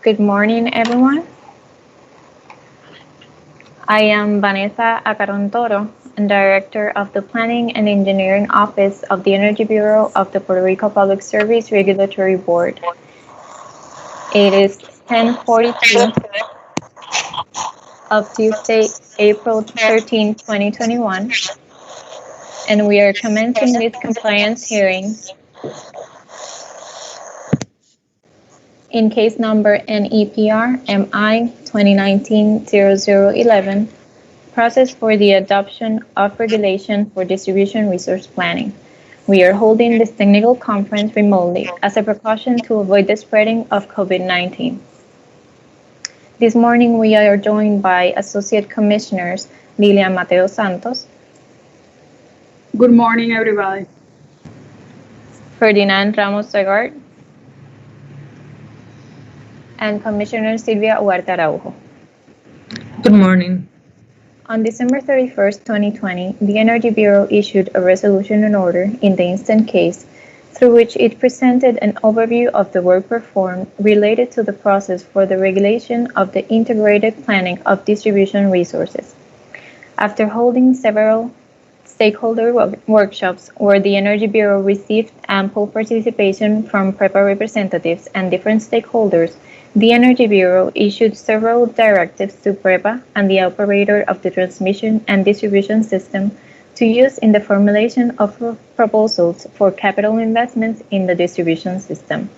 Good morning, everyone. I am Vanessa Acaron Toro, Director of the Planning and Engineering Office of the Energy Bureau of the Puerto Rico Public Service Regulatory Board. It is 10:42 of Tuesday, April 13, 2021, and we are commencing this compliance hearing in case number NEPR-MI-2019-0011, process for the adoption of regulation for distribution resource planning. We are holding this technical conference remotely as a precaution to avoid the spreading of COVID-19. This morning, we are joined by Associate Commissioners Lilian Mateo Santos. Good morning, everybody. Ferdinand Ramos Segard, and Commissioner Silvia Huerta Araujo. Good morning. On December 31st, 2020, the Energy Bureau issued a resolution and order in the instant case through which it presented an overview of the work performed related to the process for the regulation of the integrated planning of distribution resources. After holding several stakeholder workshops where the Energy Bureau received ample participation from PREPA representatives and different stakeholders, the Energy Bureau issued several directives to PREPA and the operator of the transmission and distribution system to use in the formulation of proposals for capital investments in the distribution system.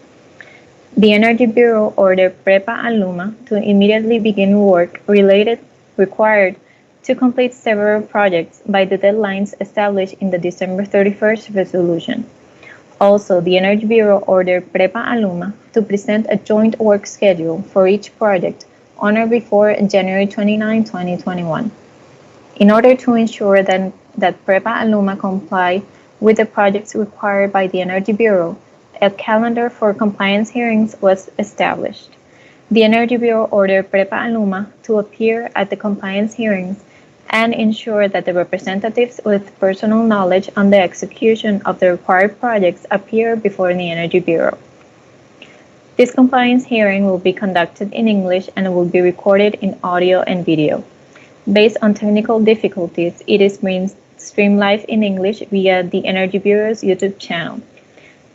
The Energy Bureau ordered PREPA and LUMA to immediately begin work required to complete several projects by the deadlines established in the December 31st resolution. Also, the Energy Bureau ordered PREPA and LUMA to present a joint work schedule for each project on or before January 29, 2021. In order to ensure that PREPA and LUMA comply with the projects required by the Energy Bureau, a calendar for compliance hearings was established. The Energy Bureau ordered PREPA and LUMA to appear at the compliance hearings and ensure that the representatives with personal knowledge on the execution of the required projects appear before the Energy Bureau. This compliance hearing will be conducted in English and will be recorded in audio and video. Based on technical difficulties, it is streamed live in English via the Energy Bureau's YouTube channel.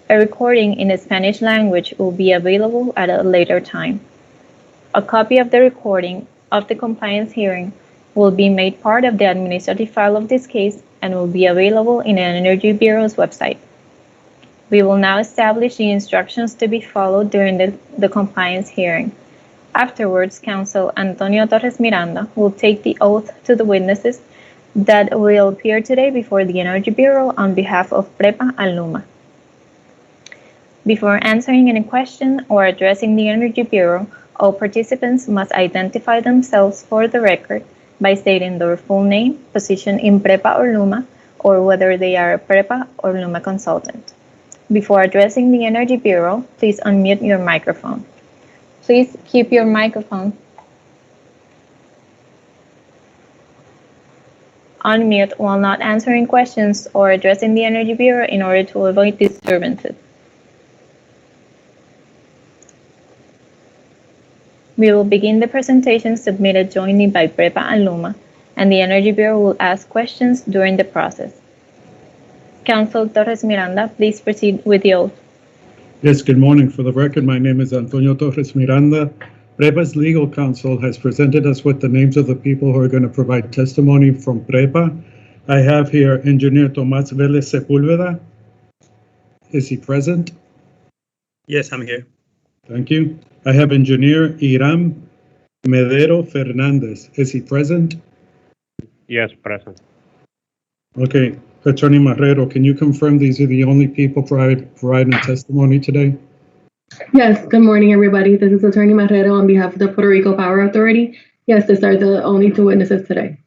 A recording in the Spanish language will be available at a later time. A copy of the recording of the compliance hearing will be made part of the administrative file of this case and will be available in the Energy Bureau's website. We will now establish the instructions to be followed during the compliance hearing. Afterwards, Counsel Antonio Torres Miranda will take the oath to the witnesses that will appear today before the Energy Bureau on behalf of PREPA and LUMA. Before answering any question or addressing the Energy Bureau, all participants must identify themselves for the record by stating their full name, position in PREPA or LUMA, or whether they are a PREPA or LUMA consultant. Before addressing the Energy Bureau, please unmute your microphone. Please keep your microphone on mute while not answering questions or addressing the Energy Bureau in order to avoid disturbances. We will begin the presentation submitted jointly by PREPA and LUMA, and the Energy Bureau will ask questions during the process. Counsel Torres Miranda, please proceed with the oath. Yes, good morning. For the record, my name is Antonio Torres Miranda. PREPA's legal counsel has presented us with the names of the people who are going to provide testimony from PREPA. I have here Engineer Tomás Vélez Sepúlveda. Is he present? Yes, I'm here. Thank you. I have Engineer Iram Medero Fernandez. Is he present? Yes, present. Okay. Attorney Marrero, can you confirm these are the only people providing testimony today? Yes, good morning, everybody. This is Attorney Marrero on behalf of the Puerto Rico Power Authority. Yes, these are the only two witnesses today.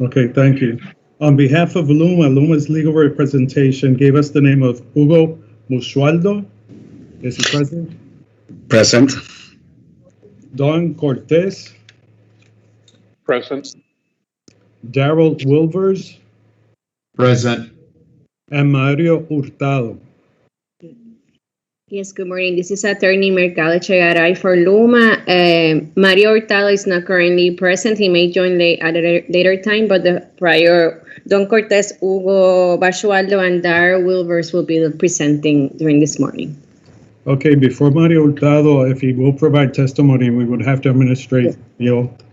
Okay, thank you. On behalf of LUMA, LUMA's legal representation gave us the name of Hugo Musualdo. Is he present? Present. Don Cortez. Present. Daryl Wilvers. Present. And Mario Hurtado. Yes, good morning. This is Attorney Mercado Chegaray for Luma. Mario Hurtado is not currently present. He may join at a later time, but the prior Don Cortez, Hugo Bashualdo, and Dar Wilvers will be presenting during this morning. Okay, before Mario Hurtado, if he will provide testimony, we would have to administrate the oath.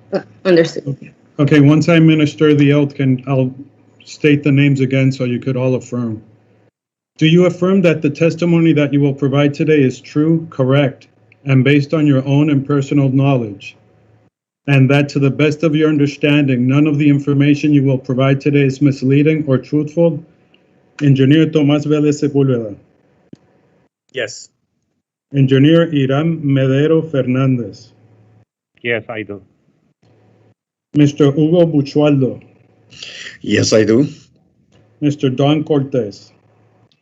Understood. Okay, once I administer the oath, I'll state the names again so you could all affirm. Do you affirm that the testimony that you will provide today is true, correct, and based on your own and personal knowledge, and that to the best of your understanding, none of the information you will provide today is misleading or truthful? Engineer Tomás Vélez Sepúlveda. Yes. Engineer Hiram Medero Fernández. Yes, I do. Mr. Hugo Buchualdo. Yes, I do. Mr. Don Cortez.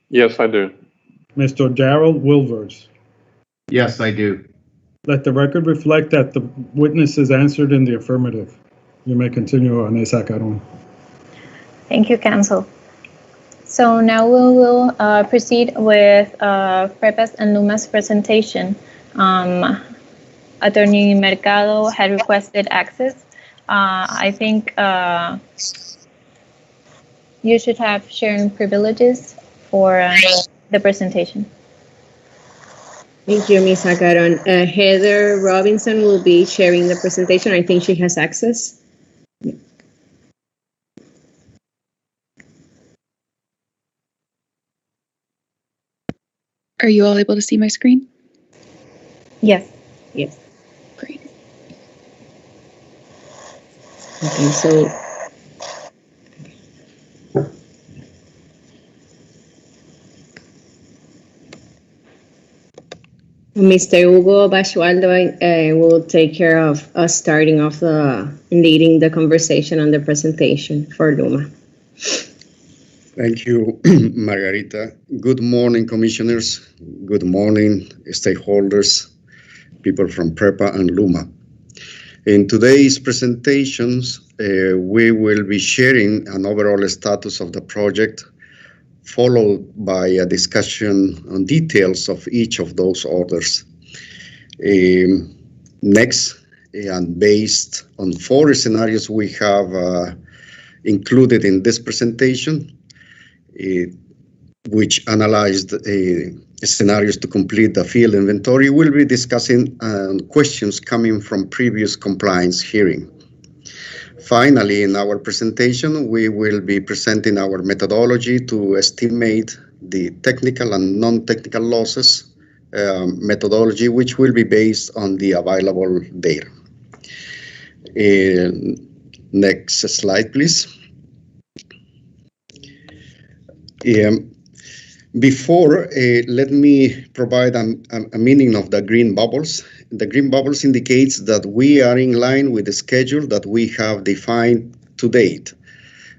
Yes, I do. Mr. Darrell Wilvers. Yes, I do. Let the record reflect that the witness is answered in the affirmative. You may continue, Anessa Caron. Thank you, Counsel. So now we will proceed with PREPA's and Luma's presentation. Attorney Mercado had requested access. I think you should have sharing privileges for the presentation. Thank you, Ms. Acaron. Heather Robinson will be sharing the presentation. I think she has access. Yeah. Are you all able to see my screen? Yes. Yes. Great. Okay, so Mr. Hugo Bashualdo will take care of us starting off leading the conversation on the presentation for Luma. Thank you, Margarita. Good morning, commissioners. Good morning, stakeholders, people from PREPA and Luma. In today's presentations, we will be sharing an overall status of the project, followed by a discussion on details of each of those orders. Next, and based on 4 scenarios we have included in this presentation, which analyzed scenarios to complete the field inventory, we'll be discussing questions coming from previous compliance hearing. Finally, in our presentation, we will be presenting our methodology to estimate the technical and non-technical losses methodology, which will be based on the available data. Next slide, please. Before, let me provide a meaning of the green bubbles. The green bubbles indicates that we are in line with the schedule that we have defined to date.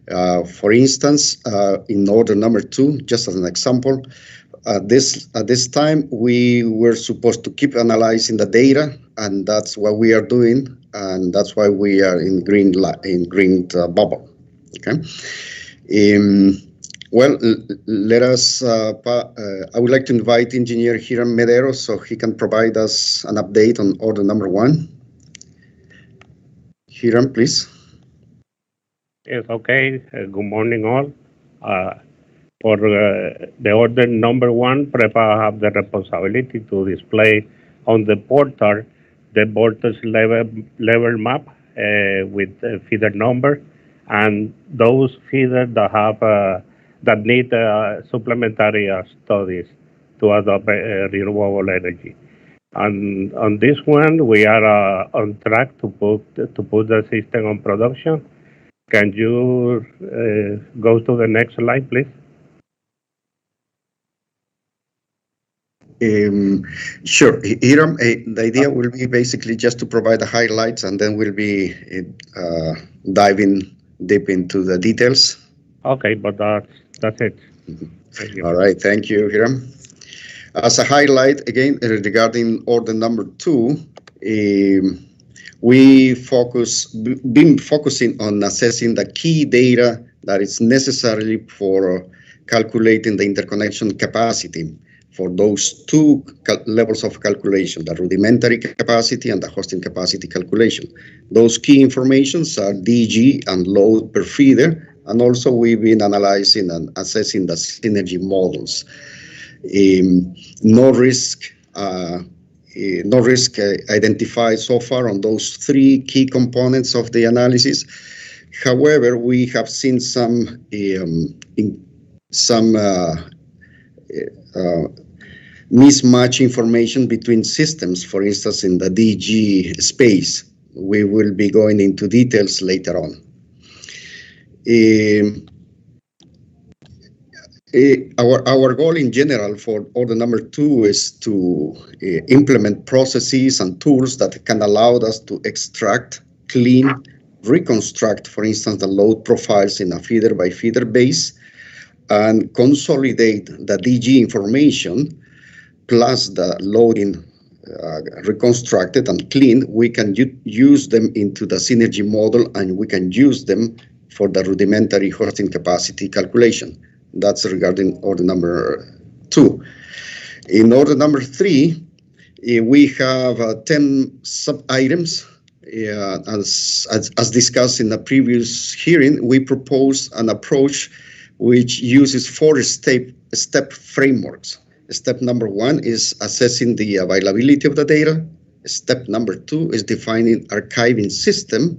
For instance, in order number 2, just as an example, at this time we were supposed to keep analyzing the data, and that's what we are doing, and that's why we are in green bubble. Okay. Well, let us, I would like to invite Engineer Hiram Medero so he can provide us an update on order number 1. Hiram, please. Yes, okay. Good morning, all. For the order number 1, PREPA have the responsibility to display on the portal the voltage level map with feeder number, and those feeders that have that need supplementary studies to adopt renewable energy. And on this one, we are on track to put the system on production. Can you go to the next slide, please? Sure. Hiram, the idea will be basically just to provide the highlights, and then we'll be diving deep into the details. Okay, but that's it. Thank you. All right, thank you, Hiram. As a highlight, again, regarding order number 2, we been focusing on assessing the key data that is necessary for calculating the interconnection capacity. for those two levels of calculation, the rudimentary capacity and the hosting capacity calculation. Those key informations are DG and load per feeder, and also we've been analyzing and assessing the synergy models. No risk identified so far on those three key components of the analysis. However, we have seen some mismatch information between systems, for instance, in the DG space. We will be going into details later on. Our goal in general for order number 2 is to implement processes and tools that can allow us to extract, clean, reconstruct, for instance, the load profiles in a feeder by feeder base, and consolidate the DG information plus the loading reconstructed and cleaned. We can use them into the synergy model, and we can use them for the rudimentary hosting capacity calculation. That's regarding order number 2. In order number 3, we have 10 sub-items. As discussed in the previous hearing, we propose an approach which uses 4 step frameworks. Step number 1 is assessing the availability of the data. Step number 2 is defining archiving system.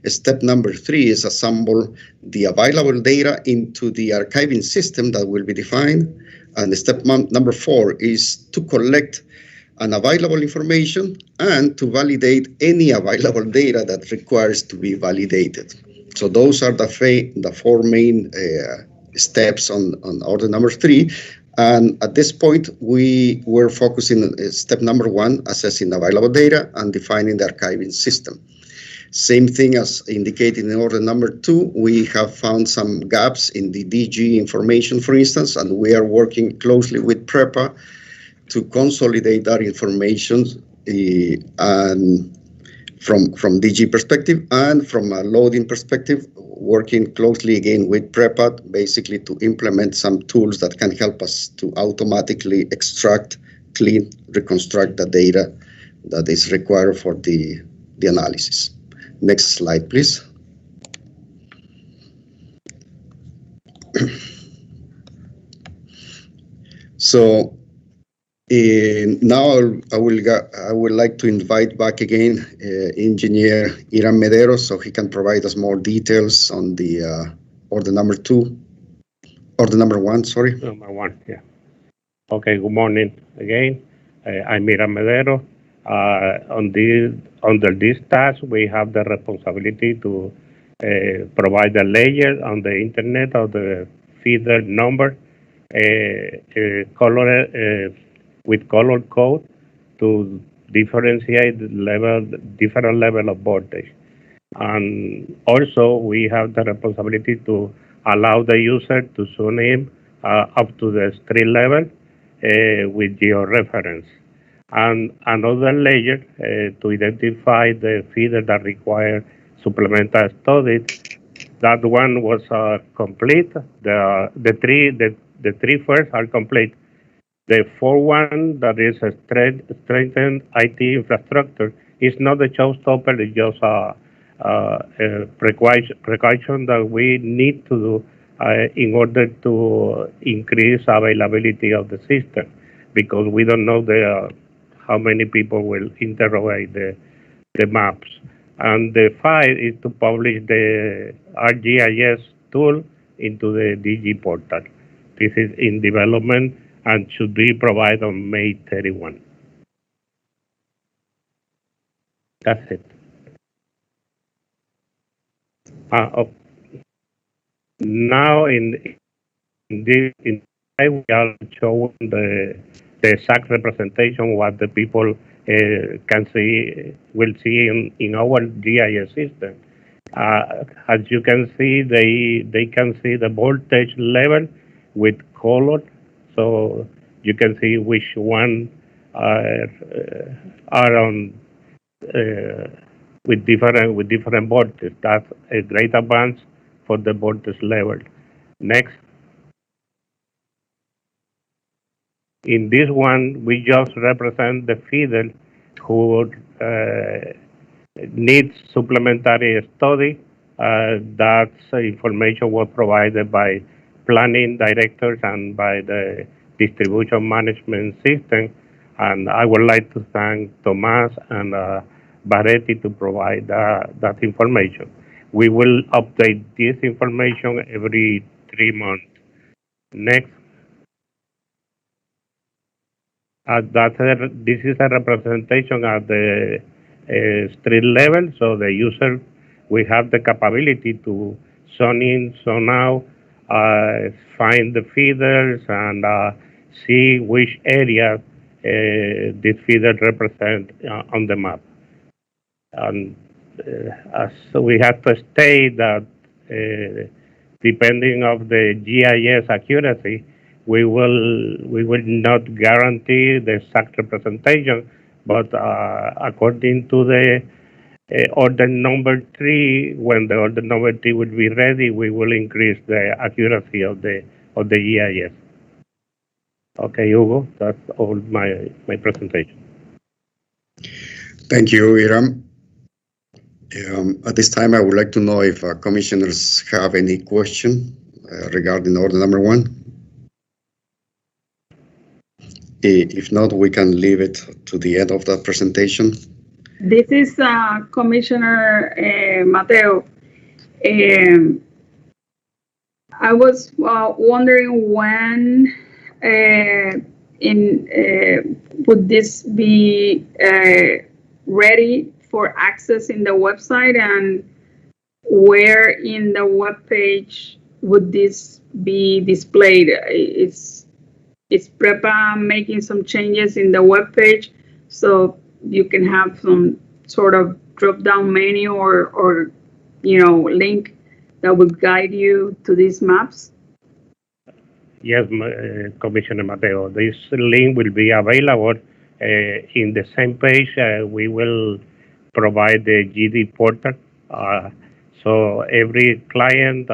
Step number 3 is assemble the available data into the archiving system that will be defined. And step number 4 is to collect unavailable information and to validate any available data that requires to be validated. So those are the 4 main steps on order number 3. And at this point, we were focusing on step number 1, assessing available data and defining the archiving system. Same thing as indicated in order number 2, we have found some gaps in the DG information, for instance, and we are working closely with PREPA to consolidate that information and from DG perspective, and from a loading perspective, working closely again with PREPA, basically to implement some tools that can help us to automatically extract, clean, reconstruct the data that is required for the analysis. Next slide, please. So now I would like to invite back again Engineer Iran Medeiros so he can provide us more details on the order number 1, sorry. Number 1, yeah. Okay, good morning again. I'm Iran Medeiros. Under this task, we have the responsibility to provide the layer on the internet of the feeder number, with color code to differentiate different level of voltage. And also, we have the responsibility to allow the user to tune in up to the street level with georeference. And another layer to identify the feeder that require supplemental studies. That one was complete. The three first are complete. The fourth one, that is a strengthened IT infrastructure, is not a showstopper. It's just a precaution that we need to do in order to increase availability of the system, because we don't know how many people will interrogate the maps. And the 5 is to publish the ArcGIS tool into the DG portal. This is in development and should be provided on May 31. That's it. Now in this we are showing the exact representation what the people will see in our GIS system. As you can see, they can see the voltage level with color, so you can see which one are on with different voltage. That's a great advance for the voltage level. Next. In this one, we just represent the feeder who needs supplementary study. That information was provided by planning directors and by the distribution management system. And I would like to thank Tomas and Baretti to provide that information. We will update this information every 3 months. Next. This is a representation at the street level, so the user, we have the capability to zone in, zone out, find the feeders, and see which area this feeder represent on the map. And so we have to state that depending of the GIS accuracy, we will not guarantee the exact representation, but according to the order number 3, when the order number 3 will be ready, we will increase the accuracy of the GIS. Okay, Hugo, that's all my presentation. Thank you, Iram. At this time, I would like to know if commissioners have any question regarding order number 1. If not, we can leave it to the end of the presentation. This is Commissioner Mateo. I was wondering when would this be ready for access in the website, and where in the web page would this be displayed? Is PREPA making some changes in the web page so you can have some sort of drop-down menu or link that would guide you to these maps? Yes, Commissioner Mateo, this link will be available in the same page. We will provide the GD portal, so every client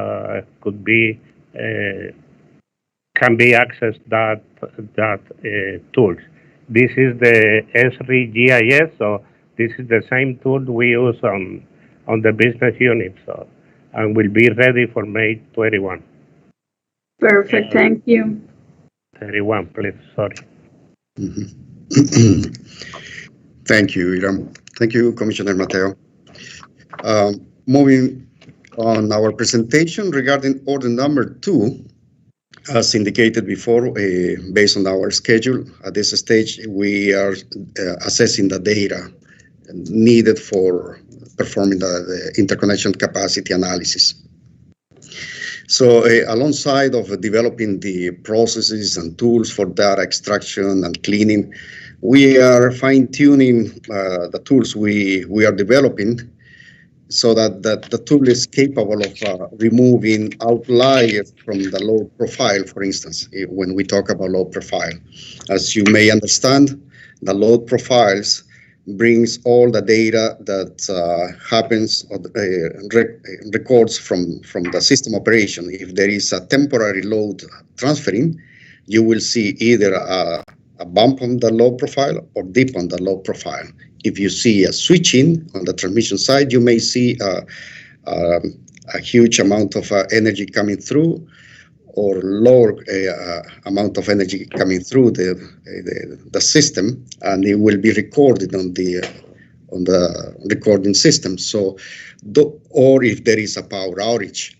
can be accessed that tools. This is the S3 GIS, so this is the same tool we use on the business unit, so, and will be ready for May 21. Perfect, thank you. 31, please, sorry. Thank you, Iram. Thank you, Commissioner Mateo. Moving on our presentation regarding order number 2, as indicated before, based on our schedule, at this stage, we are assessing the data needed for performing the interconnection capacity analysis. So alongside of developing the processes and tools for data extraction and cleaning, we are fine-tuning the tools we are developing so that the tool is capable of removing outliers from the load profile, for instance, when we talk about load profile. As you may understand, the load profiles brings all the data that happens or records from the system operation. If there is a temporary load transferring, you will see either a bump on the load profile or dip on the load profile. If you see a switching on the transmission side, you may see a huge amount of energy coming through, or lower amount of energy coming through the system, and it will be recorded on the recording system. So, or if there is a power outage,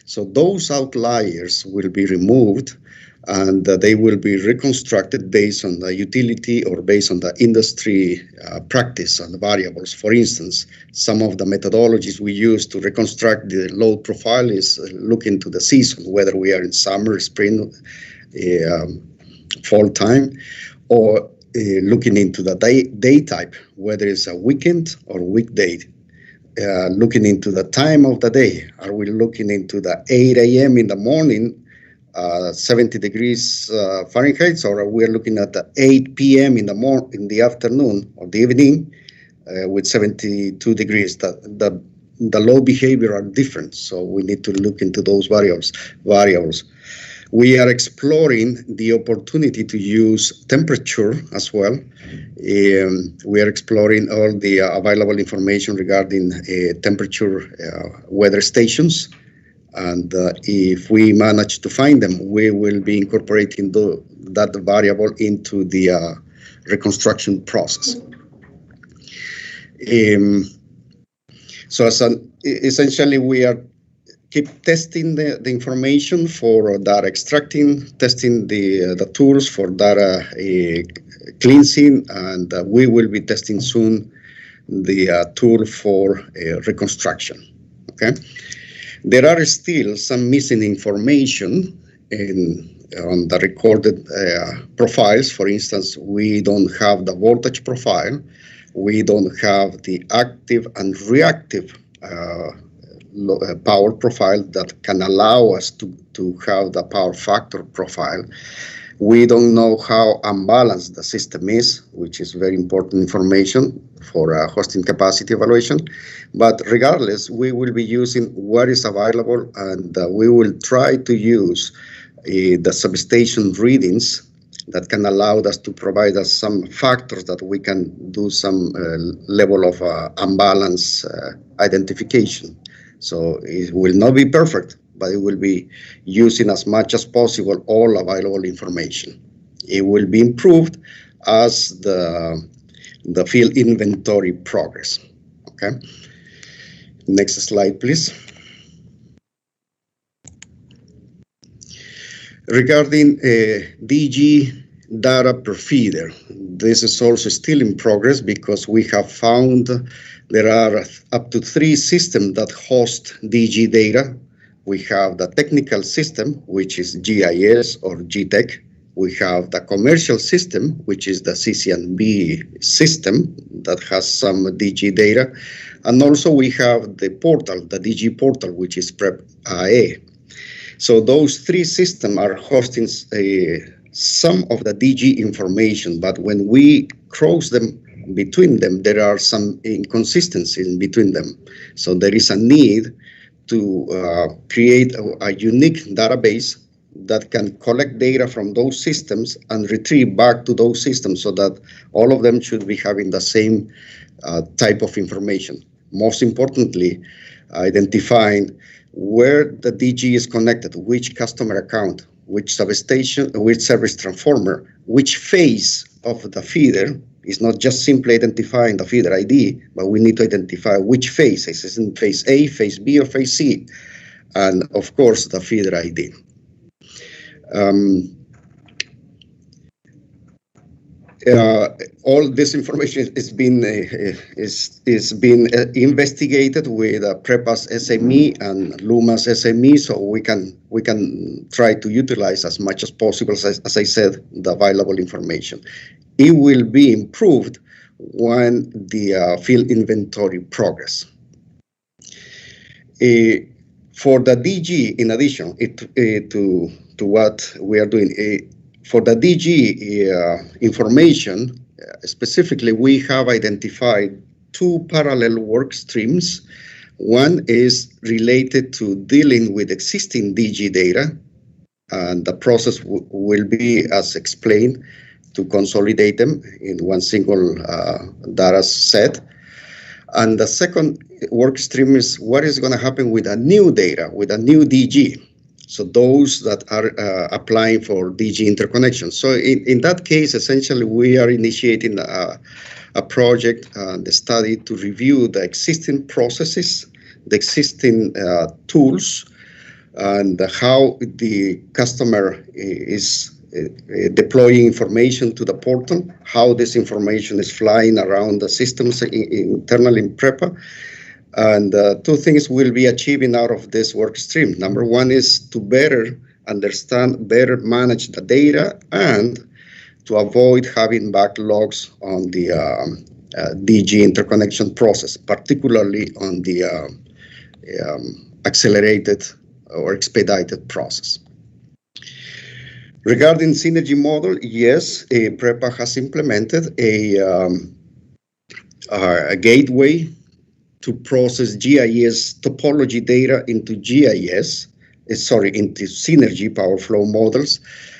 so those outliers will be removed, and they will be reconstructed based on the utility or based on the industry practice and the variables. For instance, some of the methodologies we use to reconstruct the load profile is look into the season, whether we are in summer, spring, fall time, or looking into the day type, whether it's a weekend or weekday. Looking into the time of the day. Are we looking into the 8 a.m. in the morning, 70 degrees Fahrenheit, or are we looking at the 8 p.m. in the afternoon or the evening with 72 degrees? The load behavior are different, so we need to look into those variables. We are exploring the opportunity to use temperature as well. We are exploring all the available information regarding temperature weather stations. And if we manage to find them, we will be incorporating that variable into the reconstruction process. So essentially, we are keep testing the information for data extracting, testing the tools for data cleansing, and we will be testing soon the tool for reconstruction. Okay. There are still some missing information on the recorded profiles. For instance, we don't have the voltage profile. We don't have the active and reactive power profile that can allow us to have the power factor profile. We don't know how unbalanced the system is, which is very important information for hosting capacity evaluation. But regardless, we will be using what is available, and we will try to use the substation readings that can allow us to provide us some factors that we can do some level of unbalance identification. So it will not be perfect, but it will be using as much as possible all available information. It will be improved as the field inventory progress. Okay. Next slide, please. Regarding DG data per feeder, this is also still in progress because we have found there are up to 3 systems that host DG data. We have the technical system, which is GIS or GTEC. We have the commercial system, which is the CCNB system that has some DG data. And also we have the portal, the DG portal, which is PREP-IA. So those 3 systems are hosting some of the DG information, but when we cross them between them, there are some inconsistencies between them. So there is a need to create a unique database that can collect data from those systems and retrieve back to those systems so that all of them should be having the same type of information. Most importantly, identifying where the DG is connected, which customer account, which substation, which service transformer, which phase of the feeder. Is not just simply identifying the feeder ID, but we need to identify which phase. Is it in phase A, phase B, or phase C? And of course, the feeder ID. All this information is being investigated with PREPA's SME and LUMA's SME, so we can try to utilize as much as possible, as I said, the available information. It will be improved when the field inventory progress. For the DG, in addition to what we are doing, for the DG information, specifically, we have identified 2 parallel work streams. One is related to dealing with existing DG data, and the process will be, as explained, to consolidate them in one single data set. And the second work stream is what is going to happen with a new data, with a new DG. So those that are applying for DG interconnection. So in that case, essentially, we are initiating a project and a study to review the existing processes, the existing tools, and how the customer is deploying information to the portal, how this information is flying around the systems internally in PREPA. And 2 things we'll be achieving out of this work stream. Number 1 is to better understand, better manage the data, and to avoid having backlogs on the DG interconnection process, particularly on the accelerated or expedited process. Regarding synergy model, yes, PREPA has implemented a gateway to process GIS topology data into GIS, into synergy power flow models,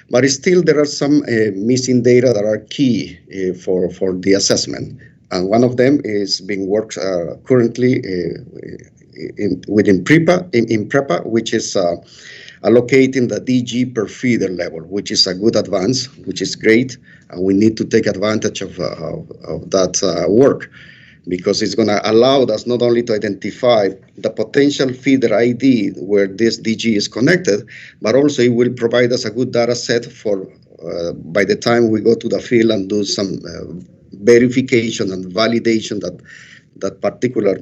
but still there are some missing data that are key for the assessment. And one of them is being worked currently within PREPA, which is allocating the DG per feeder level, which is a good advance, which is great, and we need to take advantage of that work, because it's going to allow us not only to identify the potential feeder ID where this DG is connected, but also it will provide us a good data set for by the time we go to the field and do some verification and validation that particular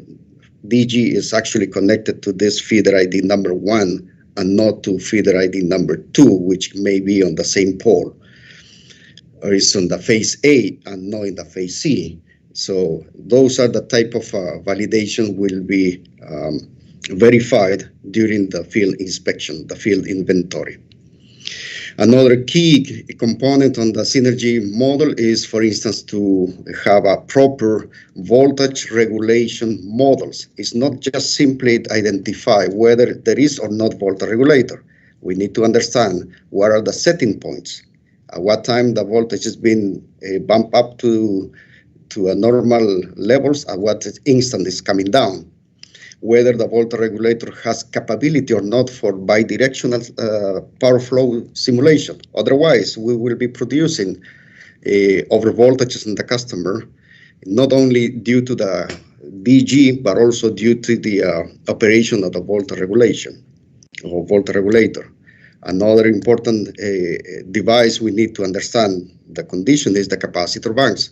DG is actually connected to this feeder ID number 1 and not to feeder ID number 2, which may be on the same pole, or is on the phase A and not in the phase C. So those are the type of validation will be verified during the field inspection, the field inventory. Another key component on the synergy model is, for instance, to have a proper voltage regulation models. It's not just simply identify whether there is or not voltage regulator. We need to understand what are the setting points, at what time the voltage has been bumped up to a normal levels, at what instant is coming down, whether the voltage regulator has capability or not for bidirectional power flow simulation. Otherwise, we will be producing over voltages in the customer, not only due to the DG, but also due to the operation of the voltage regulation or voltage regulator. Another important device we need to understand the condition is the capacitor banks.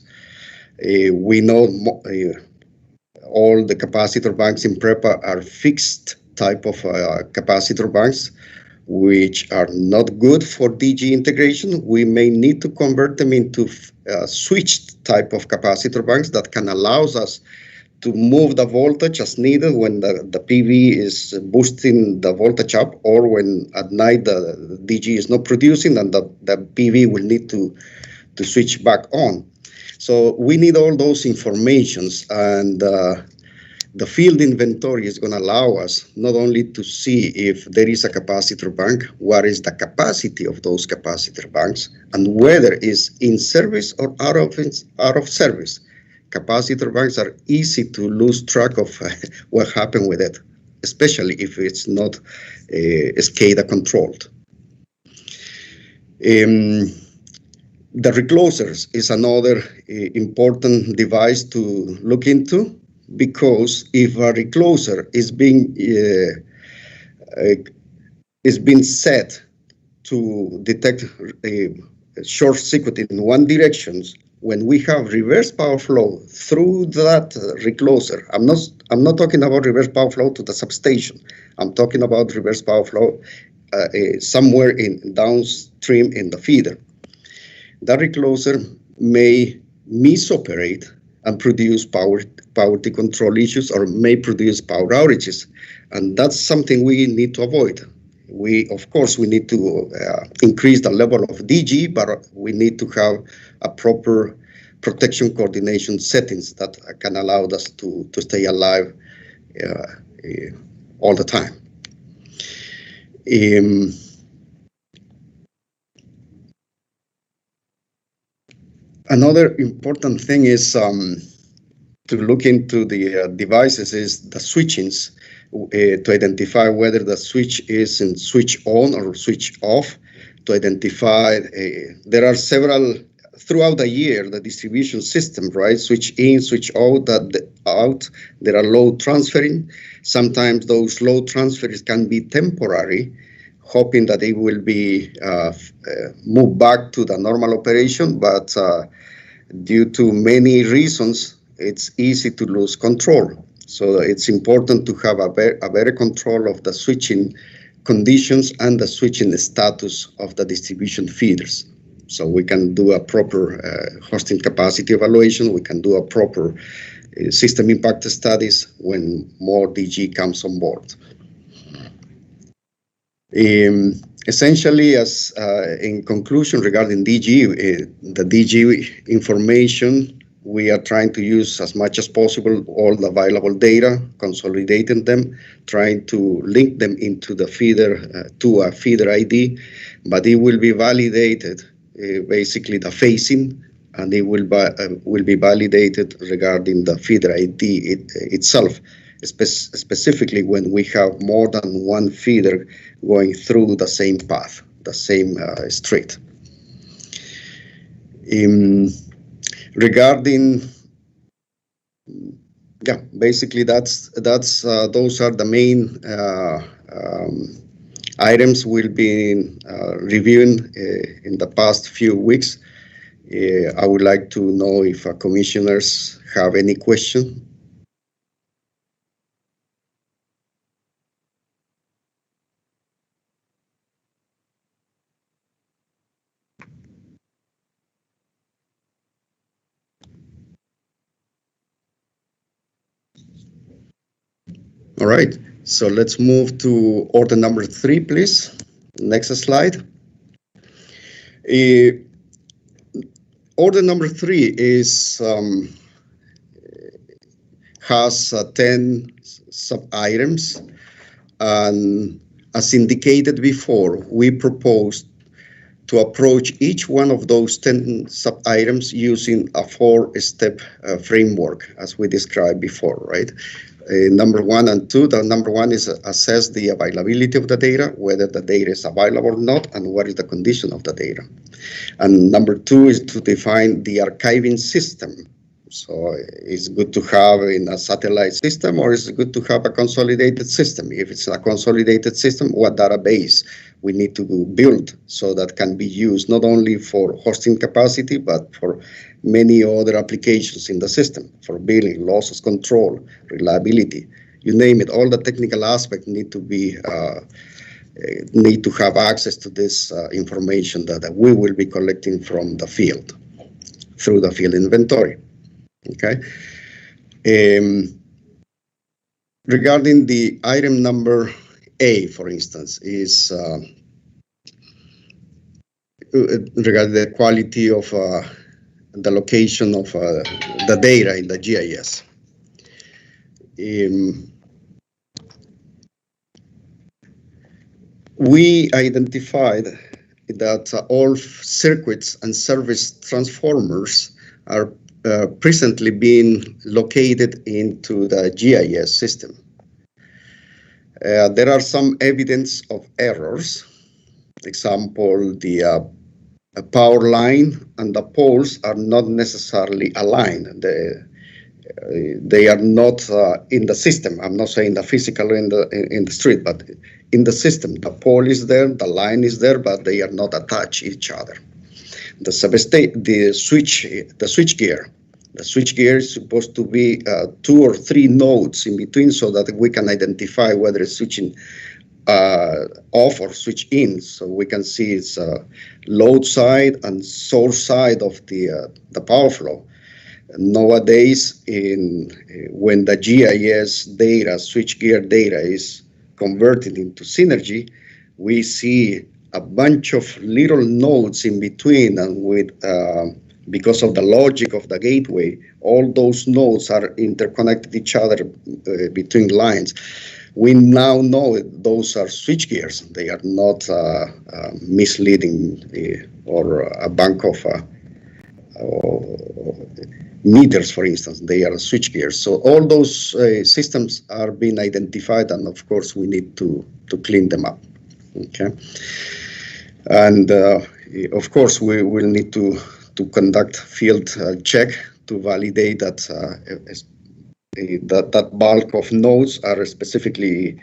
We know all the capacitor banks in PREPA are fixed type of capacitor banks, which are not good for DG integration. We may need to convert them into switched type of capacitor banks that can allow us to move the voltage as needed when the PV is boosting the voltage up, or when at night the DG is not producing and the PV will need to switch back on. So we need all those informations, and the field inventory is going to allow us not only to see if there is a capacitor bank, what is the capacity of those capacitor banks, and whether it's in service or out of service. Capacitor banks are easy to lose track of what happened with it, especially if it's not SCADA controlled. The reclosers is another important device to look into, because if a recloser is being set to detect a short circuit in one direction, when we have reverse power flow through that recloser, I'm not talking about reverse power flow to the substation. I'm talking about reverse power flow somewhere in downstream in the feeder. That recloser may misoperate and produce power control issues, or may produce power outages, and that's something we need to avoid. Of course, we need to increase the level of DG, but we need to have a proper protection coordination settings that can allow us to stay alive all the time. Another important thing is to look into the devices is the switchings, to identify whether the switch is in switch on or switch off, to identify, there are several, throughout the year, the distribution system, right? Switch in, switch out, there are load transferring. Sometimes those load transfers can be temporary, hoping that it will be moved back to the normal operation, but due to many reasons, it's easy to lose control. So it's important to have a better control of the switching conditions and the switching status of the distribution feeders. So we can do a proper hosting capacity evaluation, we can do a proper system impact studies when more DG comes on board. Essentially, as in conclusion regarding DG, the DG information we are trying to use as much as possible all the available data, consolidating them, trying to link them into the feeder, to a feeder ID, but it will be validated, basically the phasing, and it will be validated regarding the feeder ID itself, specifically when we have more than one feeder going through the same path, the same street. Regarding, yeah, basically those are the main items we'll be reviewing in the past few weeks. I would like to know if commissioners have any question. All right, so let's move to order number 3, please. Next slide. Order number 3 is has 10 sub-items, and as indicated before, we proposed to approach each one of those 10 sub-items using a 4-step framework, as we described before, right? Number 1 and 2, the number 1 is assess the availability of the data, whether the data is available or not, and what is the condition of the data. And number 2 is to define the archiving system. So it's good to have in a satellite system, or it's good to have a consolidated system. If it's a consolidated system, what database we need to build so that can be used not only for hosting capacity, but for many other applications in the system, for billing, losses control, reliability, you name it. All the technical aspects need to be need to have access to this information that we will be collecting from the field through the field inventory. Okay. Regarding the item number A, for instance, is regarding the quality of the location of the data in the GIS. We identified that all circuits and service transformers are presently being located into the GIS system. There are some evidence of errors. Example, the power line and the poles are not necessarily aligned. They are not in the system. I'm not saying the physical in the street, but in the system. The pole is there, the line is there, but they are not attached each other. The switchgear. The switchgear is supposed to be 2 or 3 nodes in between, so that we can identify whether it's switching off or switch in. So we can see it's load side and source side of the power flow. Nowadays, when the GIS data, switchgear data, is converted into Synergy, we see a bunch of little nodes in between, and with because of the logic of the gateway, all those nodes are interconnected each other between lines. We now know those are switchgears. They are not misleading or a bank of meters, for instance. They are switchgears. So all those systems are being identified, and of course we need to clean them up. Okay, and of course we will need to conduct field check to validate that that bulk of nodes are specifically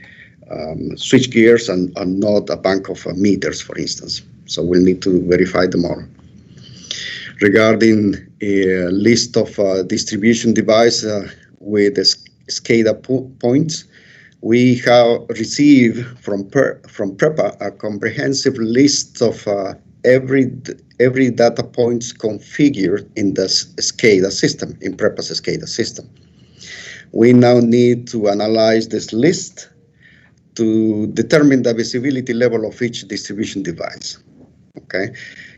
switch gears and not a bank of meters, for instance. So we'll need to verify them all. Regarding a list of distribution device with SCADA points, we have received from PREPA a comprehensive list of every data points configured in the SCADA system, in PREPA's SCADA system. We now need to analyze this list to determine the visibility level of each distribution device. Okay,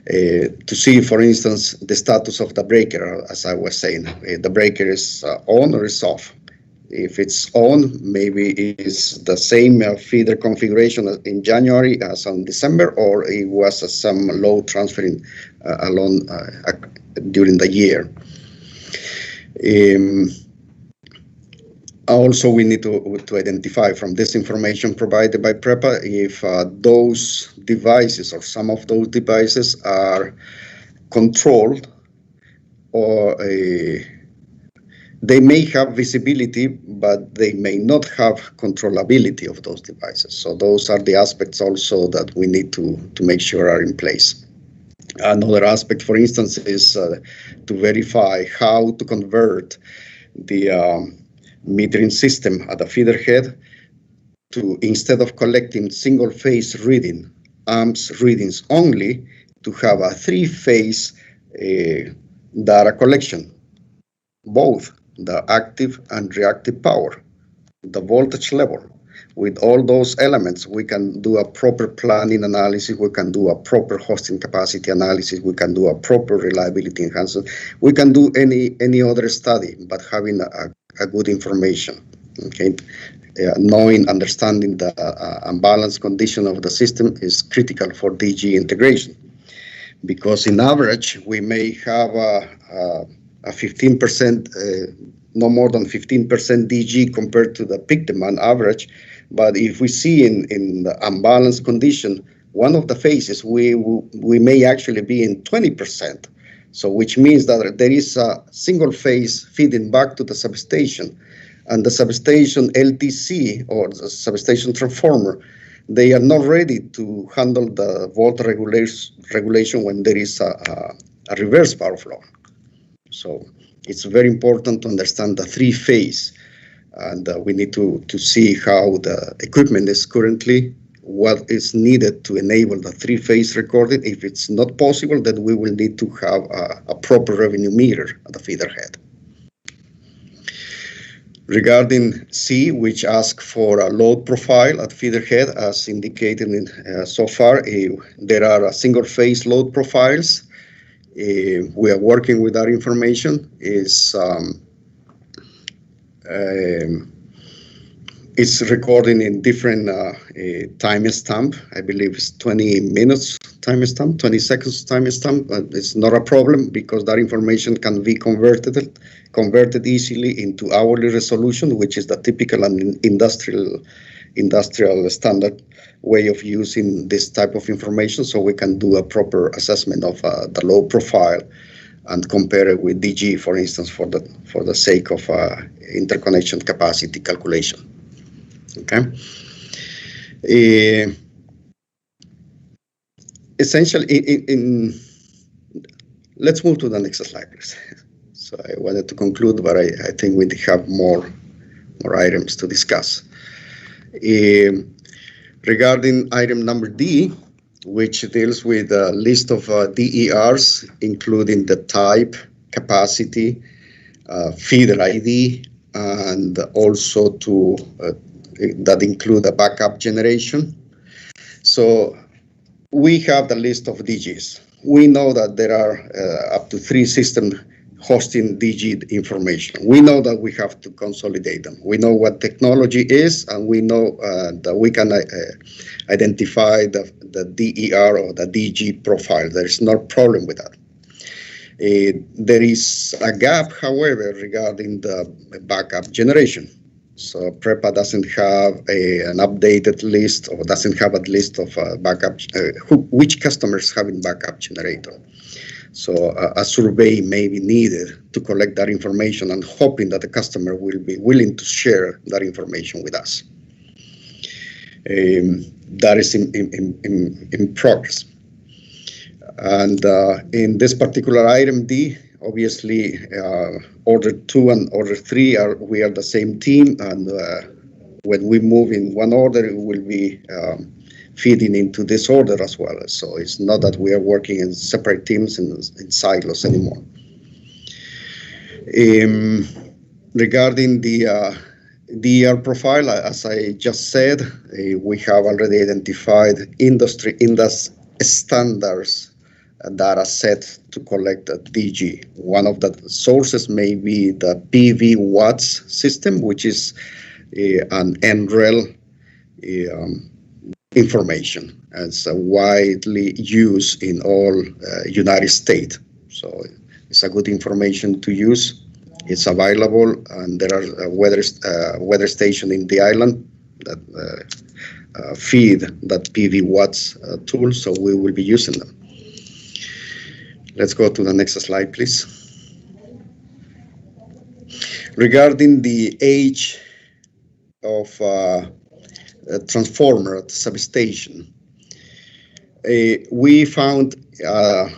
to see, for instance, the status of the breaker, as I was saying. The breaker is on or is off. If it's on, maybe it's the same feeder configuration in January as on December, or it was some load transferring along during the year. Also, we need to identify from this information provided by PREPA if those devices or some of those devices are controlled, or they may have visibility, but they may not have controllability of those devices. So those are the aspects also that we need to make sure are in place. Another aspect, for instance, is to verify how to convert the metering system at the feeder head to, instead of collecting single phase reading, amps readings only, to have a three-phase data collection, both the active and reactive power, the voltage level. With all those elements, we can do a proper planning analysis, we can do a proper hosting capacity analysis, we can do a proper reliability enhancement, we can do any other study, but having a good information, okay? Knowing, understanding the unbalanced condition of the system is critical for DG integration, because in average, we may have a 15%, no more than 15% DG compared to the peak demand average. But if we see in the unbalanced condition, one of the phases, we may actually be in 20%. So which means that there is a single phase feeding back to the substation, and the substation LTC, or the substation transformer, they are not ready to handle the voltage regulation when there is a reverse power flow. So it's very important to understand the three-phase, and we need to see how the equipment is currently, what is needed to enable the three-phase recording. If it's not possible, then we will need to have a proper revenue meter at the feeder head. Regarding C, which asks for a load profile at feeder head, as indicated so far, there are single-phase load profiles. We are working with that information. It's recording in different timestamp. I believe it's 20 minutes timestamp, 20 seconds timestamp, but it's not a problem because that information can be converted easily into hourly resolution, which is the typical and industrial standard way of using this type of information, so we can do a proper assessment of the load profile and compare it with DG, for instance, for the sake of interconnection capacity calculation. Okay. Essentially, let's move to the next slide, please. So I wanted to conclude, but I think we have more items to discuss. Regarding item number D, which deals with a list of DERs, including the type, capacity, feeder ID, and also that include a backup generation. So we have the list of DGs. We know that there are up to 3 systems hosting DG information. We know that we have to consolidate them. We know what technology is, and we know that we can identify the DER or the DG profile. There is no problem with that. There is a gap, however, regarding the backup generation. So PREPA doesn't have an updated list, or doesn't have a list of backup, which customers having backup generator. So a survey may be needed to collect that information, and hoping that the customer will be willing to share that information with us. That is in progress. And in this particular item D, obviously, order 2 and order 3 we are the same team, and when we move in one order, it will be feeding into this order as well. So it's not that we are working in separate teams in silos anymore. Regarding the DER profile, as I just said, we have already identified industry standards data set to collect a DG. One of the sources may be the PV watts system, which is an NREL information. It's widely used in all United States. So it's a good information to use. It's available, and there are weather stations in the island that feed that PV watts tool, so we will be using them. Let's go to the next slide, please. Regarding the age of a transformer at the substation, we found a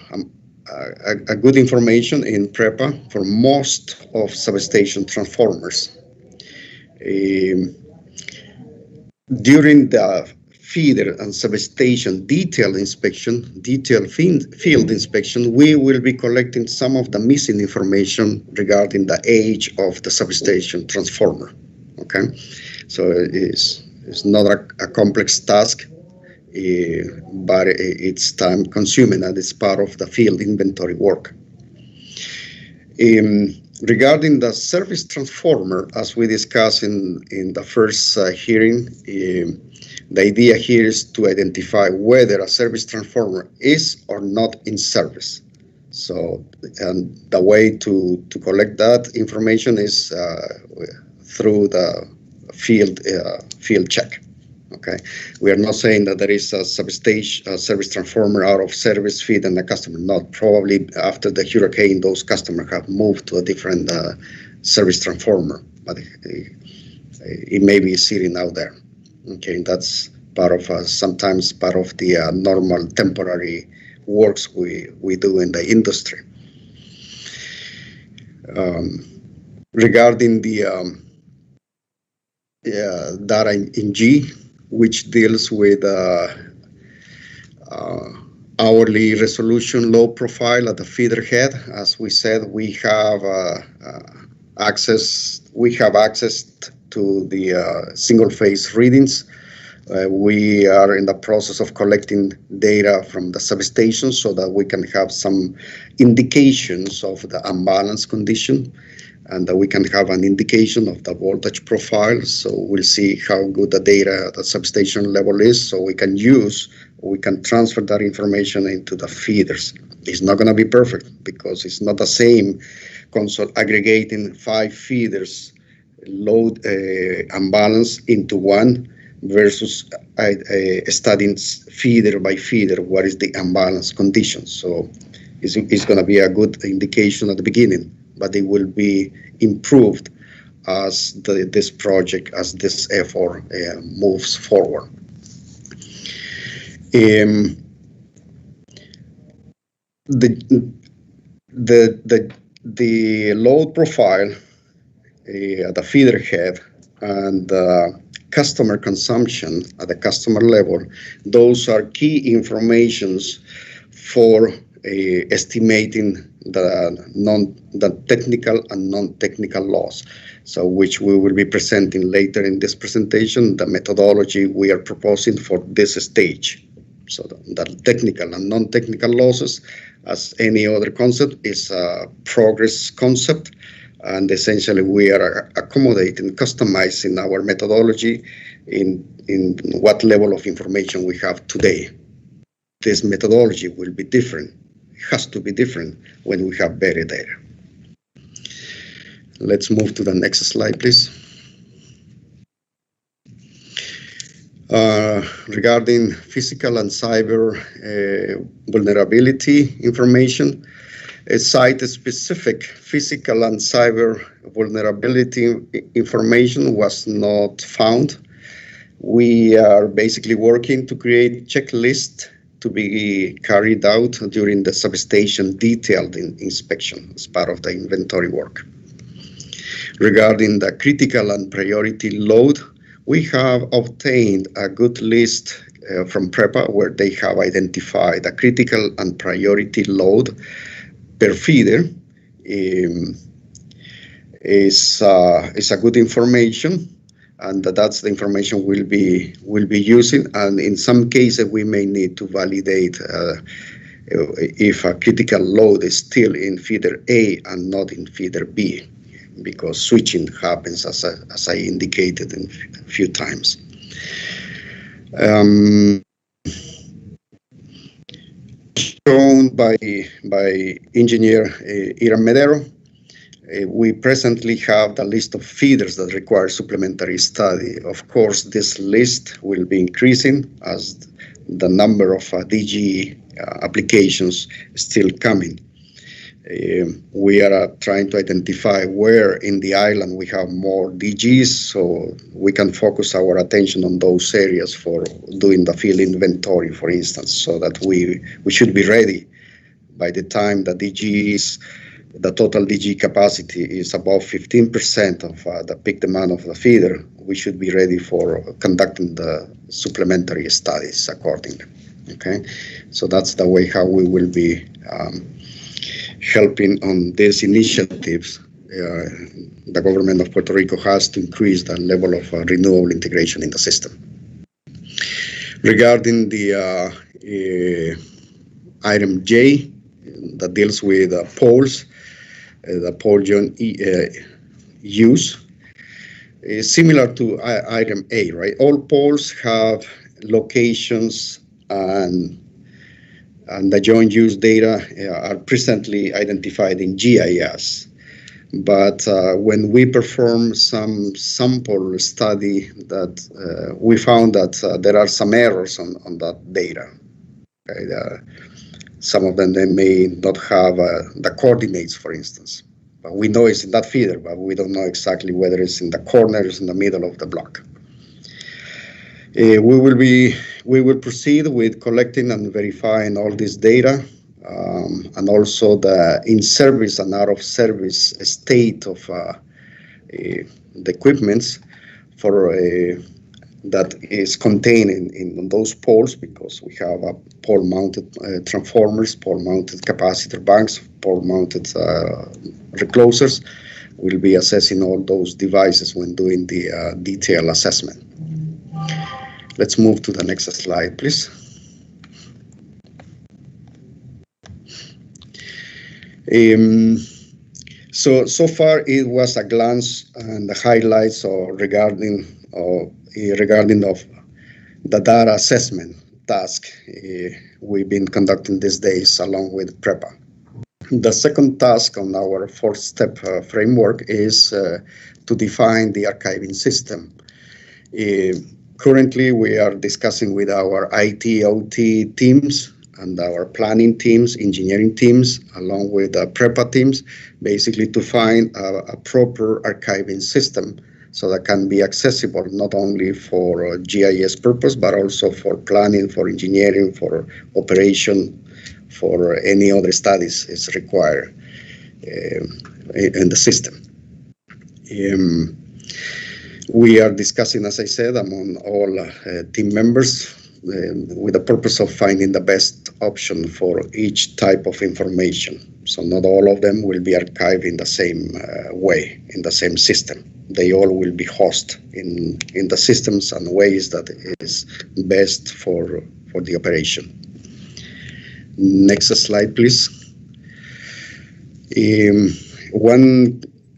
good information in PREPA for most of substation transformers. During the feeder and substation detailed field inspection, we will be collecting some of the missing information regarding the age of the substation transformer. Okay, so it's not a complex task, but it's time consuming, and it's part of the field inventory work. Regarding the service transformer, as we discussed in the first hearing, the idea here is to identify whether a service transformer is or not in service. So, and the way to collect that information is through the field check. Okay, we are not saying that there is a service transformer out of service feeding the customer. Not probably after the hurricane, those customers have moved to a different service transformer, but it may be sitting out there. Okay, that's part of sometimes part of the normal temporary works we do in the industry. Regarding the data in G, which deals with hourly resolution load profile at the feeder head. As we said, we have access to the single phase readings. We are in the process of collecting data from the substation so that we can have some indications of the unbalanced condition, and that we can have an indication of the voltage profile. So we'll see how good the data at the substation level is, so we can transfer that information into the feeders. It's not going to be perfect because it's not the same console aggregating 5 feeders load unbalance into one versus studying feeder by feeder what is the unbalanced condition. So it's going to be a good indication at the beginning, but it will be improved as this effort moves forward. The load profile at the feeder head and customer consumption at the customer level, those are key informations for estimating the technical and non-technical loss, so which we will be presenting later in this presentation, the methodology we are proposing for this stage. So the technical and non-technical losses, as any other concept, is a progress concept, and essentially we are accommodating, customizing our methodology in what level of information we have today. This methodology will be different. Has to be different when we have better data. Let's move to the next slide, please. Regarding physical and cyber vulnerability information, a site-specific physical and cyber vulnerability information was not found. We are basically working to create checklists to be carried out during the substation detailed inspection as part of the inventory work. Regarding the critical and priority load, we have obtained a good list from PREPA where they have identified the critical and priority load per feeder. Is a good information, and that's the information we'll be using. And in some cases, we may need to validate if a critical load is still in feeder A and not in feeder B, because switching happens as I indicated a few times. Shown by engineer Iram Medero, we presently have the list of feeders that require supplementary study. Of course, this list will be increasing as the number of DG applications still coming. We are trying to identify where in the island we have more DGs, so we can focus our attention on those areas for doing the field inventory, for instance, so that we should be ready by the time the total DG capacity is above 15% of the peak demand of the feeder. We should be ready for conducting the supplementary studies accordingly. Okay, so that's the way how we will be helping on these initiatives. The government of Puerto Rico has to increase the level of renewable integration in the system. Regarding the item J, that deals with poles, the pole use is similar to item A, right? All poles have locations and the joint use data are presently identified in GIS. But when we perform some sample study, that we found that there are some errors on that data. Okay? Some of them, they may not have the coordinates, for instance. But we know it's in that feeder, but we don't know exactly whether it's in the corners in the middle of the block. We will proceed with collecting and verifying all this data, and also the in-service and out-of-service state of the equipments for that is contained in those poles, because we have pole-mounted transformers, pole-mounted capacitor banks, pole-mounted reclosers. We'll be assessing all those devices when doing the detailed assessment. Let's move to the next slide, please. So far it was a glance and the highlights regarding of the data assessment task we've been conducting these days along with PREPA. The second task on our 4-step framework is to define the archiving system. Currently, we are discussing with our IT, OT teams and our planning teams, engineering teams, along with the PREPA teams, basically to find a proper archiving system so that can be accessible not only for GIS purpose, but also for planning, for engineering, for operation, for any other studies is required in the system. We are discussing, as I said, among all team members with the purpose of finding the best option for each type of information. So not all of them will be archived in the same way, in the same system. They all will be hosted in the systems and ways that is best for the operation. Next slide, please.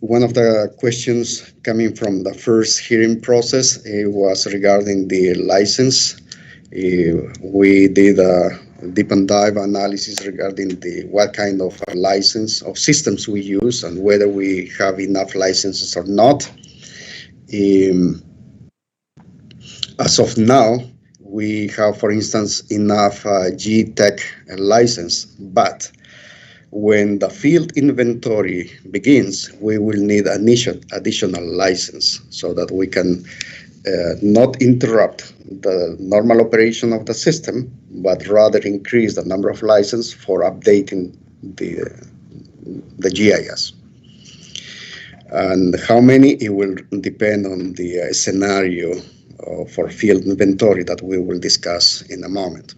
One of the questions coming from the first hearing process was regarding the license. We did a deep and dive analysis regarding what kind of license of systems we use and whether we have enough licenses or not. As of now, we have, for instance, enough G-Tech license, but when the field inventory begins, we will need an additional license so that we can not interrupt the normal operation of the system, but rather increase the number of licenses for updating the GIS. And how many, it will depend on the scenario for field inventory that we will discuss in a moment.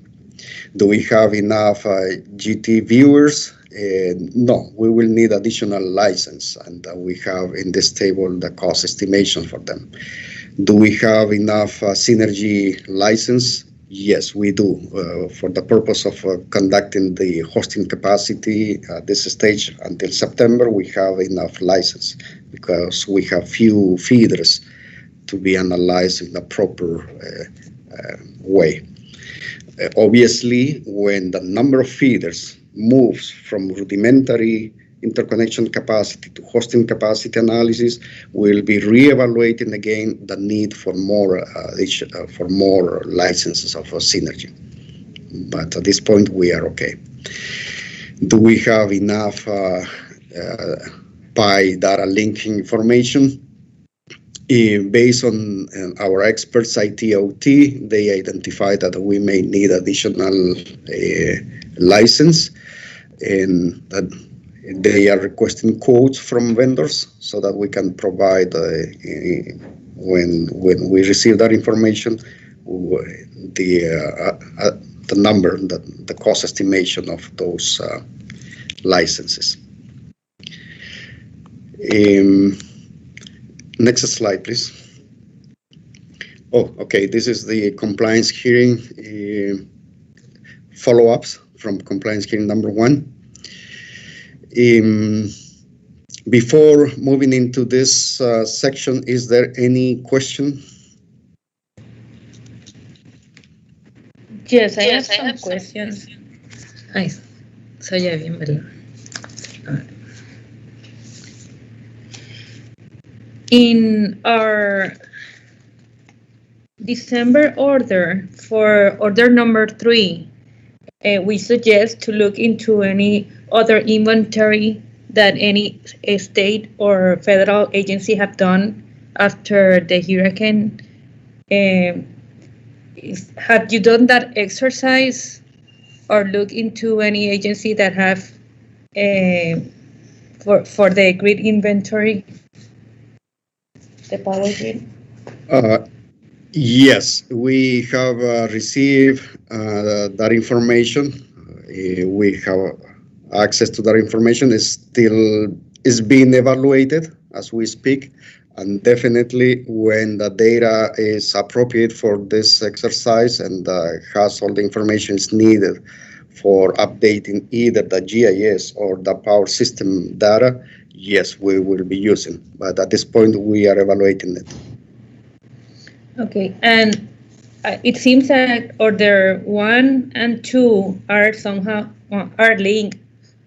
Do we have enough GT viewers? No, we will need additional license, and we have in this table the cost estimation for them. Do we have enough synergy license? Yes, we do. For the purpose of conducting the hosting capacity at this stage until September, we have enough license because we have few feeders to be analyzed in the proper way. Obviously, when the number of feeders moves from rudimentary interconnection capacity to hosting capacity analysis, we'll be reevaluating again the need for more licenses of synergy. But at this point, we are okay. Do we have enough PI data linking information? Based on our experts, ITOT, they identified that we may need additional license, and that they are requesting quotes from vendors so that we can provide, when we receive that information, the number, the cost estimation of those licenses. Next slide, please. Oh, okay. This is the compliance hearing follow-ups from compliance hearing number 1. Before moving into this section, is there any question? Yes, I have some questions. Ay, se oye bien, ¿verdad? In our December order for order number 3, we suggest to look into any other inventory that any state or federal agency have done after the hurricane. Have you done that exercise or look into any agency that have for the grid inventory? The power grid? Yes, we have received that information. We have access to that information. Is being evaluated as we speak, and definitely when the data is appropriate for this exercise and has all the information is needed for updating either the GIS or the power system data, yes, we will be using, but at this point we are evaluating it. Okay, and it seems that order 1 and 2 are somehow are linked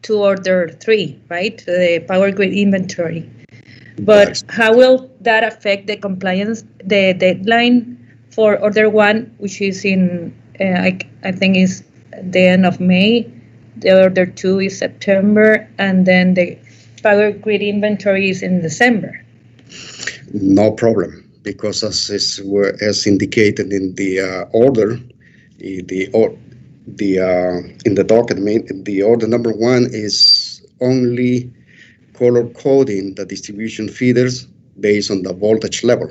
to order 3, right? The power grid inventory. But how will that affect the compliance, the deadline for order 1, which is in, I think is the end of May, the order 2 is September, and then the power grid inventory is in December? No problem, because as indicated in the order, in the document, the order number 1 is only color coding the distribution feeders based on the voltage level.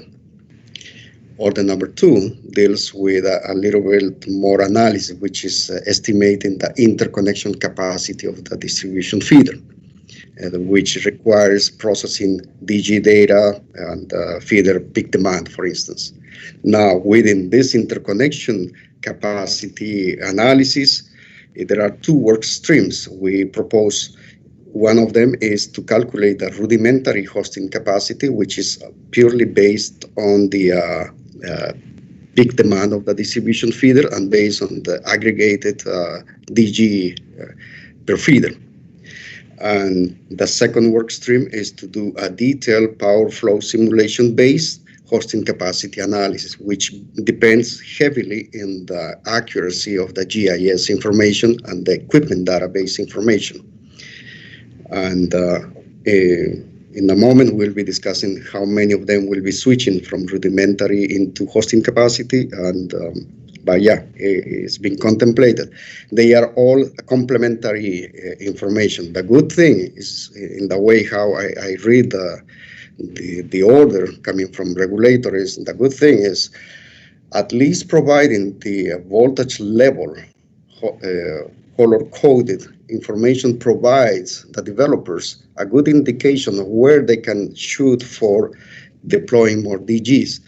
Order number 2 deals with a little bit more analysis, which is estimating the interconnection capacity of the distribution feeder, which requires processing DG data and feeder peak demand, for instance. Now, within this interconnection capacity analysis, there are 2 work streams. We propose one of them is to calculate the rudimentary hosting capacity, which is purely based on the peak demand of the distribution feeder and based on the aggregated DG per feeder. And the second work stream is to do a detailed power flow simulation based hosting capacity analysis, which depends heavily in the accuracy of the GIS information and the equipment database information. And in a moment, we'll be discussing how many of them will be switching from rudimentary into hosting capacity. And but yeah, it's been contemplated. They are all complementary information. The good thing is in the way how I read the order coming from regulators. The good thing is at least providing the voltage level color-coded information provides the developers a good indication of where they can shoot for deploying more DGs.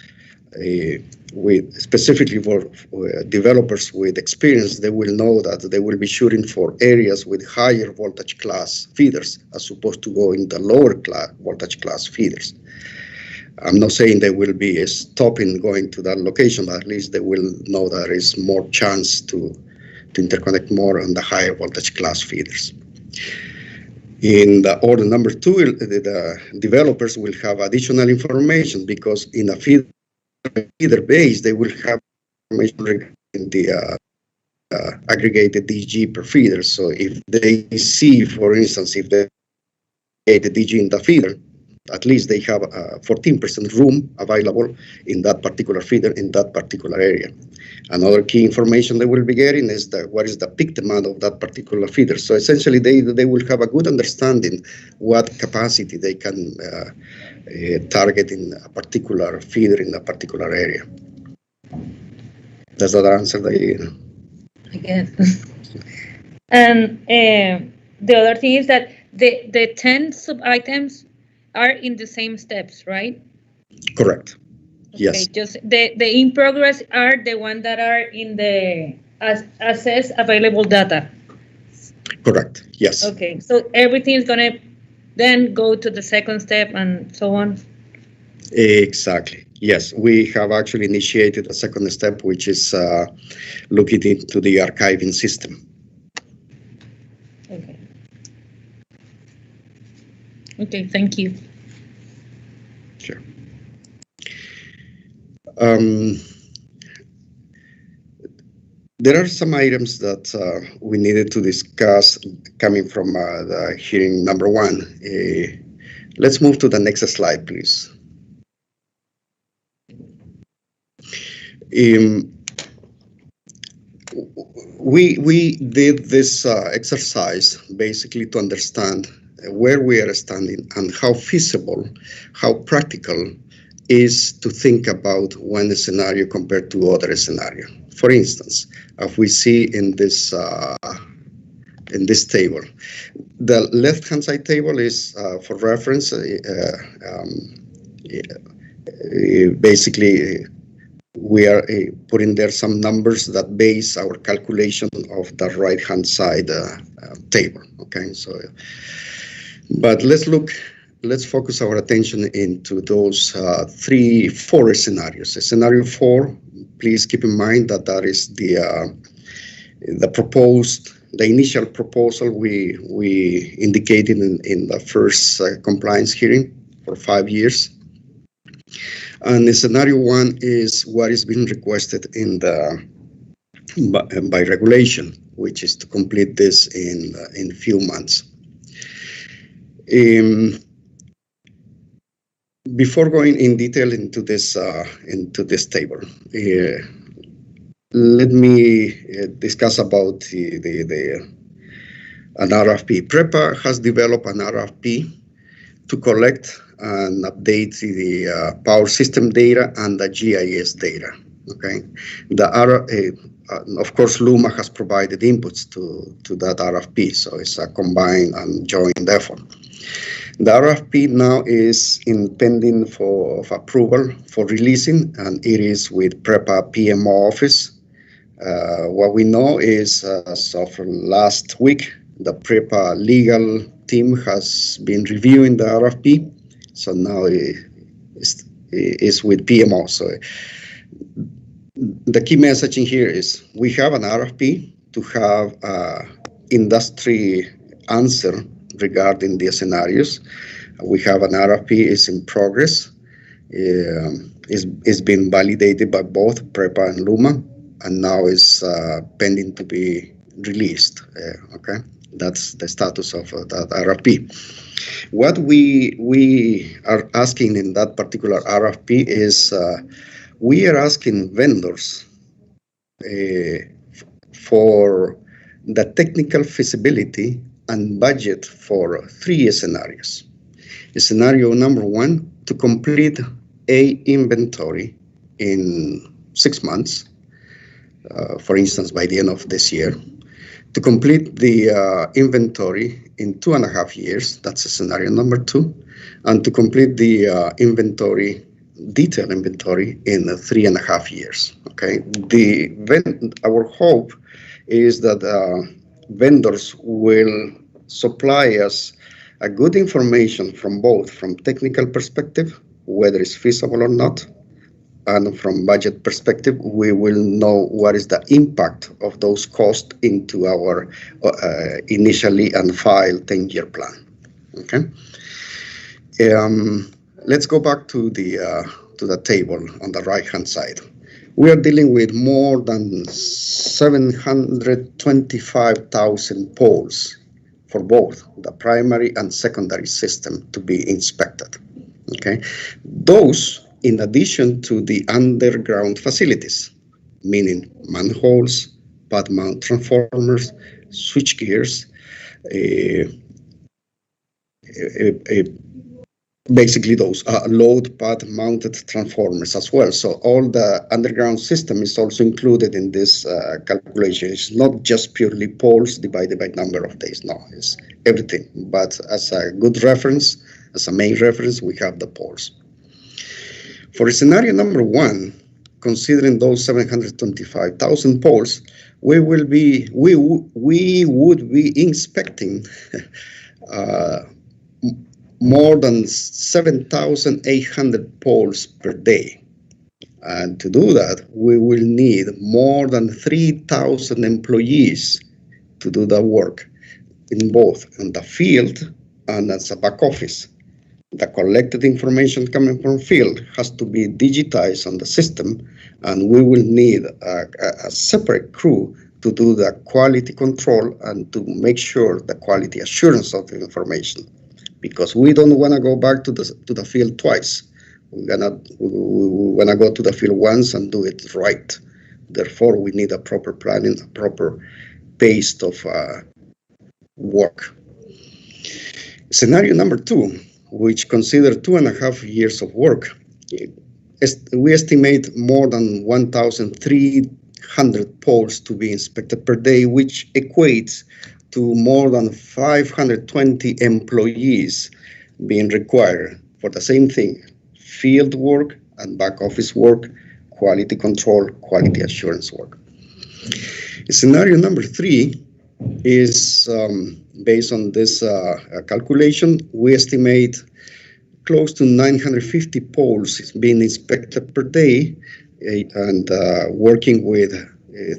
specifically for developers with experience, they will know that they will be shooting for areas with higher voltage class feeders as opposed to go in the lower voltage class feeders. I'm not saying they will be stopping going to that location, but at least they will know there is more chance to interconnect more on the higher voltage class feeders. In the order number 2, the developers will have additional information because in a feeder base, they will have information regarding the aggregated DG per feeder. So if they see, for instance, if they get the DG in the feeder, at least they have 14% room available in that particular feeder in that particular area. Another key information they will be getting is what is the peak demand of that particular feeder. So essentially, they will have a good understanding what capacity they can target in a particular feeder in a particular area. Does that answer the? I guess. And the other thing is that the 10 sub-items are in the same steps, right? Correct. Okay, yes. Just the in progress are the ones that are in the assess available data. Correct. Yes. Okay, so everything is gonna then go to the second step and so on. Exactly. Yes, we have actually initiated a second step, which is looking into the archiving system. Okay. Okay, thank you. Sure. There are some items that we needed to discuss coming from the hearing number 1. Let's move to the next slide, please. We did this exercise basically to understand where we are standing and how feasible, how practical is to think about one scenario compared to other scenario. For instance, if we see in this table, the left-hand side table is for reference. Basically, we are putting there some numbers that base our calculation of the right-hand side table. Okay, so, but let's focus our attention into those 4 scenarios. Scenario 4, please keep in mind that that is the initial proposal we indicated in the first compliance hearing for 5 years. And the scenario 1 is what is being requested by regulation, which is to complete this in few months. Before going in detail into this table, let me discuss about an RFP. PREPA has developed an RFP to collect and update the power system data and the GIS data. Okay, of course, LUMA has provided inputs to that RFP, so it's a combined and joint effort. The RFP now is pending of approval for releasing, and it is with PREPA PMO office. What we know is, as of last week, the PREPA legal team has been reviewing the RFP, so now it is with PMO. So the key message in here is we have an RFP to have industry answer regarding the scenarios. We have an RFP is in progress. It's been validated by both PREPA and LUMA, and now is pending to be released. Okay, that's the status of that RFP. What we are asking in that particular RFP is we are asking vendors for the technical feasibility and budget for 3 scenarios. Scenario number 1, to complete a inventory in 6 months, for instance, by the end of this year. To complete the inventory in 2.5 years, that's scenario number 2, and to complete the inventory detailed inventory in 3.5 years. Okay, our hope is that vendors will supply us a good information from technical perspective, whether it's feasible or not, and from budget perspective, we will know what is the impact of those costs into our initially unfiled 10-year plan. Okay. Let's go back to the table on the right-hand side. We are dealing with more than 725,000 poles for both the primary and secondary system to be inspected. Okay, those in addition to the underground facilities, meaning manholes, pad mount transformers, switch gears, basically those load pad mounted transformers as well. So all the underground system is also included in this calculation. It's not just purely poles divided by number of days. No, it's everything. But as a good reference, as a main reference, we have the poles. For scenario number 1, considering those 725,000 poles, we would be inspecting more than 7,800 poles per day. And to do that, we will need more than 3,000 employees to do the work in both in the field and as a back office. The collected information coming from field has to be digitized on the system, and we will need a separate crew to do the quality control and to make sure the quality assurance of the information. Because we don't want to go back to the field twice. We want to go to the field once and do it right. Therefore, we need a proper planning, a proper pace of work. Scenario number 2, which considers 2.5 years of work, we estimate more than 1,300 poles to be inspected per day, which equates to more than 520 employees being required for the same thing: field work and back office work, quality control, quality assurance work. Scenario number 3 is based on this calculation. We estimate close to 950 poles being inspected per day and working with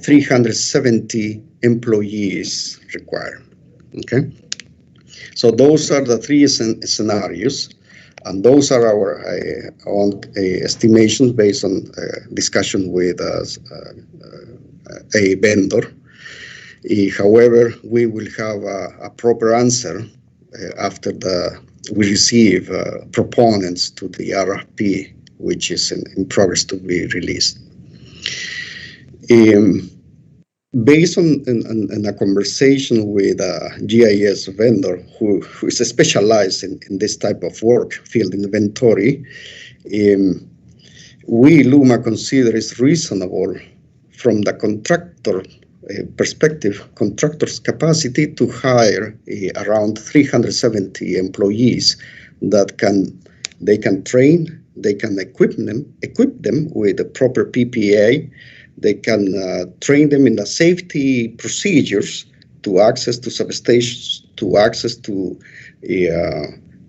370 employees required. Okay, so those are the 3 scenarios, and those are our own estimations based on discussion with a vendor. However, we will have a proper answer after we receive proponents to the RFP, which is in progress to be released. Based on a conversation with a GIS vendor who is specialized in this type of work, field inventory, we, Luma, consider it's reasonable from the contractor perspective, contractor's capacity to hire around 370 employees that they can train, they can equip them with the proper PPA. They can train them in the safety procedures to access to substations, to access to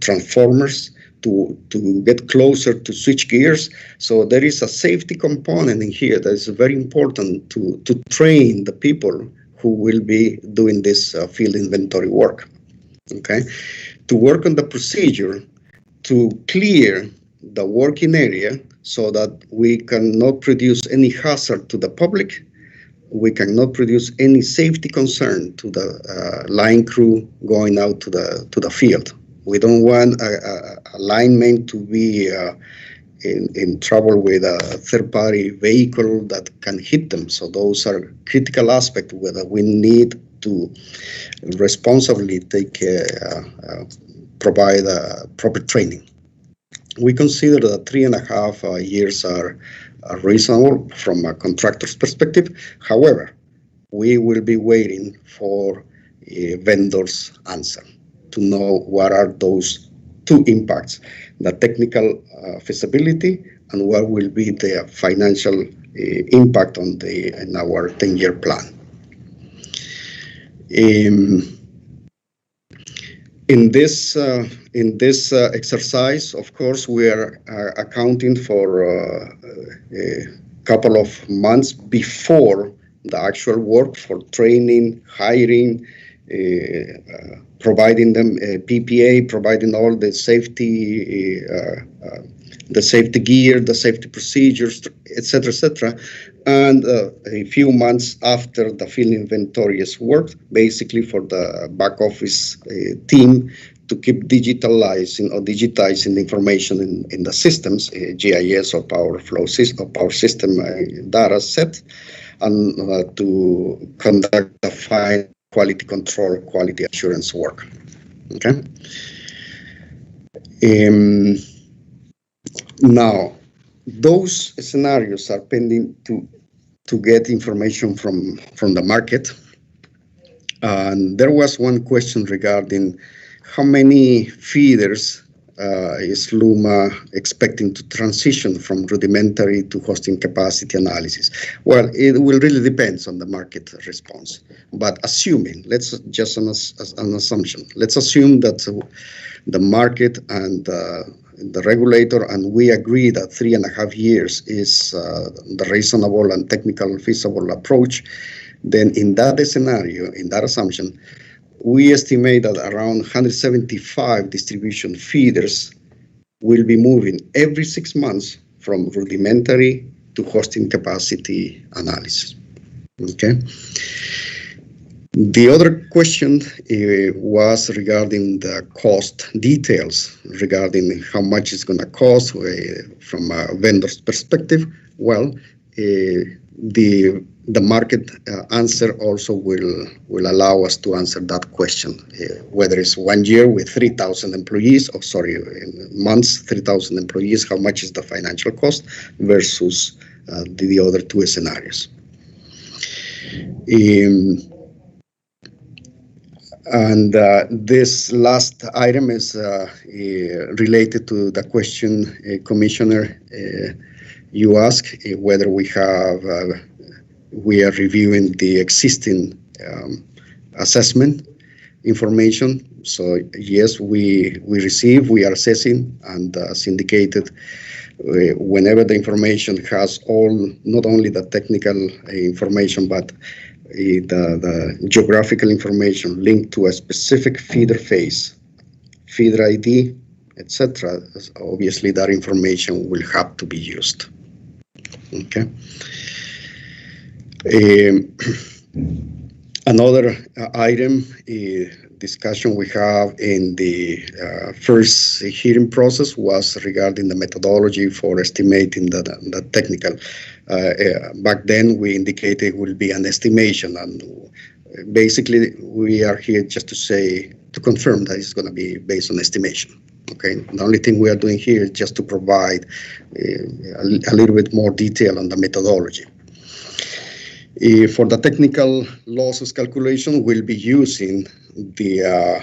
transformers, to get closer to switch gears. So there is a safety component in here that is very important to train the people who will be doing this field inventory work. Okay, to work on the procedure to clear the working area so that we cannot produce any hazard to the public, we cannot produce any safety concern to the line crew going out to the field. We don't want a lineman to be in trouble with a third-party vehicle that can hit them. So those are critical aspects where we need to responsibly provide proper training. We consider that 3.5 years are reasonable from a contractor's perspective. However, we will be waiting for a vendor's answer to know what are those two impacts: the technical feasibility and what will be the financial impact on in our 10-year plan. In this exercise, of course, we are accounting for a couple of months before the actual work for training, hiring, providing them PPA, providing all the safety gear, the safety procedures, etc., and a few months after the field inventory is worked, basically for the back office team to keep digitizing the information in the systems, GIS or power flow system, or power system data set, and to conduct the fine quality control, quality assurance work. Okay. Now, those scenarios are pending to get information from the market. And there was one question regarding how many feeders is LUMA expecting to transition from rudimentary to hosting capacity analysis? Well, it will really depend on the market response. But assuming, let's just an assumption, let's assume that the market and the regulator and we agree that 3.5 years is the reasonable and technical feasible approach, then in that scenario, in that assumption, we estimate that around 175 distribution feeders will be moving every 6 months from rudimentary to hosting capacity analysis. Okay. The other question was regarding the cost details, regarding how much it's going to cost from a vendor's perspective. Well, the market answer also will allow us to answer that question, whether it's 1 year with 3,000 employees, months, 3,000 employees, how much is the financial cost versus the other two scenarios. And this last item is related to the question, Commissioner, you asked whether we are reviewing the existing assessment information. So yes, we are assessing, and as indicated, whenever the information has not only the technical information, but the geographical information linked to a specific feeder phase, feeder ID, etc., obviously that information will have to be used. Okay. Another item discussion we have in the first hearing process was regarding the methodology for estimating the technical. Back then we indicated it will be an estimation, and basically we are here just to confirm that it's going to be based on estimation. Okay, the only thing we are doing here is just to provide a little bit more detail on the methodology. For the technical losses calculation, we'll be using the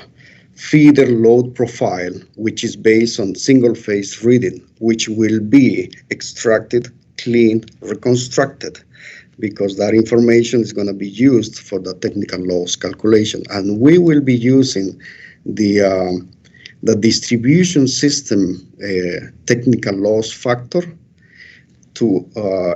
feeder load profile, which is based on single phase reading, which will be extracted, cleaned, reconstructed, because that information is going to be used for the technical loss calculation. And we will be using the distribution system technical loss factor to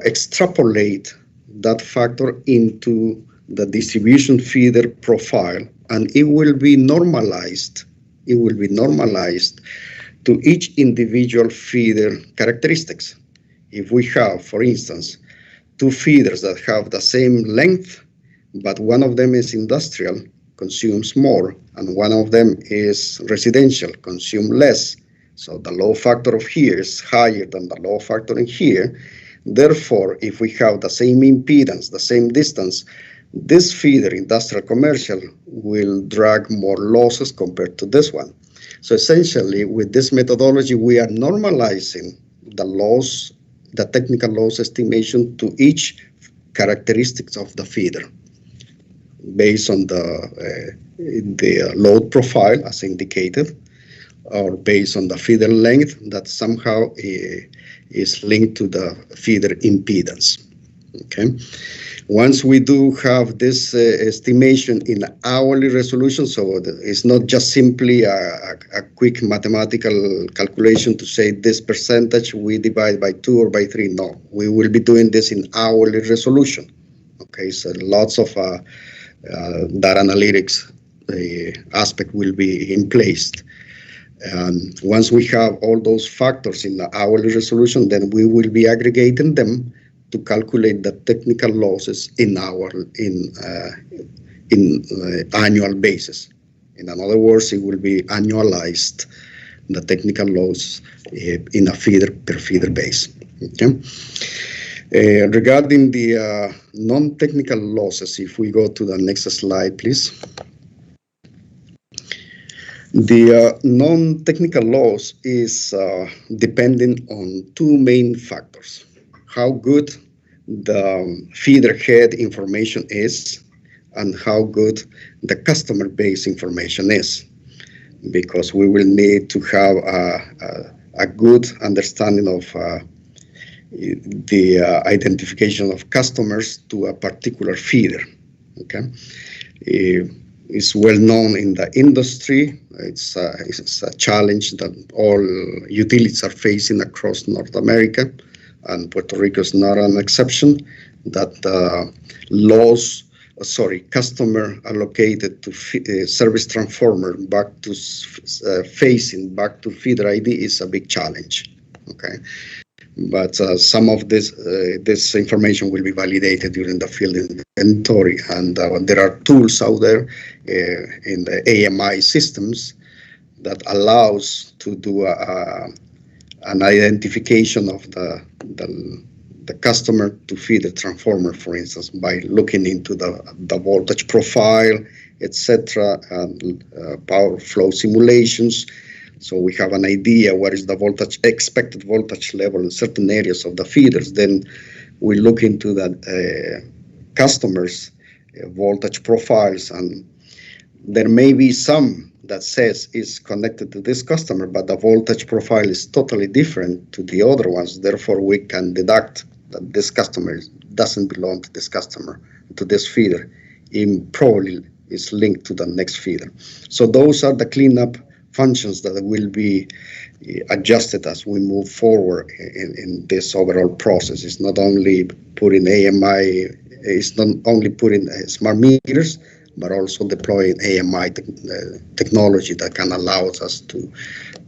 extrapolate that factor into the distribution feeder profile, and it will be normalized. It will be normalized to each individual feeder characteristics. If we have, for instance, two feeders that have the same length, but one of them is industrial, consumes more, and one of them is residential, consume less. So the load factor of here is higher than the load factor in here. Therefore, if we have the same impedance, the same distance, this feeder, industrial commercial, will drag more losses compared to this one. So essentially, with this methodology, we are normalizing the loss, the technical loss estimation to each characteristics of the feeder based on the load profile as indicated, or based on the feeder length that somehow is linked to the feeder impedance. Okay. Once we do have this estimation in hourly resolution, so it's not just simply a quick mathematical calculation to say this percentage we divide by 2 or by 3. No, we will be doing this in hourly resolution. Okay, so lots of data analytics aspect will be in place. Once we have all those factors in the hourly resolution, then we will be aggregating them to calculate the technical losses in annual basis. In other words, it will be annualized, the technical loss in a feeder per feeder base. Okay. Regarding the non-technical losses, if we go to the next slide, please. The non-technical loss is depending on two main factors. How good the feeder head information is and how good the customer base information is, because we will need to have a good understanding of the identification of customers to a particular feeder. Okay. It's well known in the industry. It's a challenge that all utilities are facing across North America, and Puerto Rico is not an exception, that customer allocated to service transformer back to facing back to feeder ID is a big challenge. Okay. But some of this information will be validated during the field inventory, and there are tools out there in the AMI systems that allows to do an identification of the customer to feed the transformer, for instance, by looking into the voltage profile, etc., and power flow simulations. So we have an idea what is the expected voltage level in certain areas of the feeders. Then we look into the customers' voltage profiles, and there may be some that says is connected to this customer, but the voltage profile is totally different to the other ones. Therefore, we can deduct that this customer doesn't belong to this customer, to this feeder. It probably is linked to the next feeder. So those are the cleanup functions that will be adjusted as we move forward in this overall process. It's not only putting AMI, it's not only putting smart meters, but also deploying AMI technology that can allow us to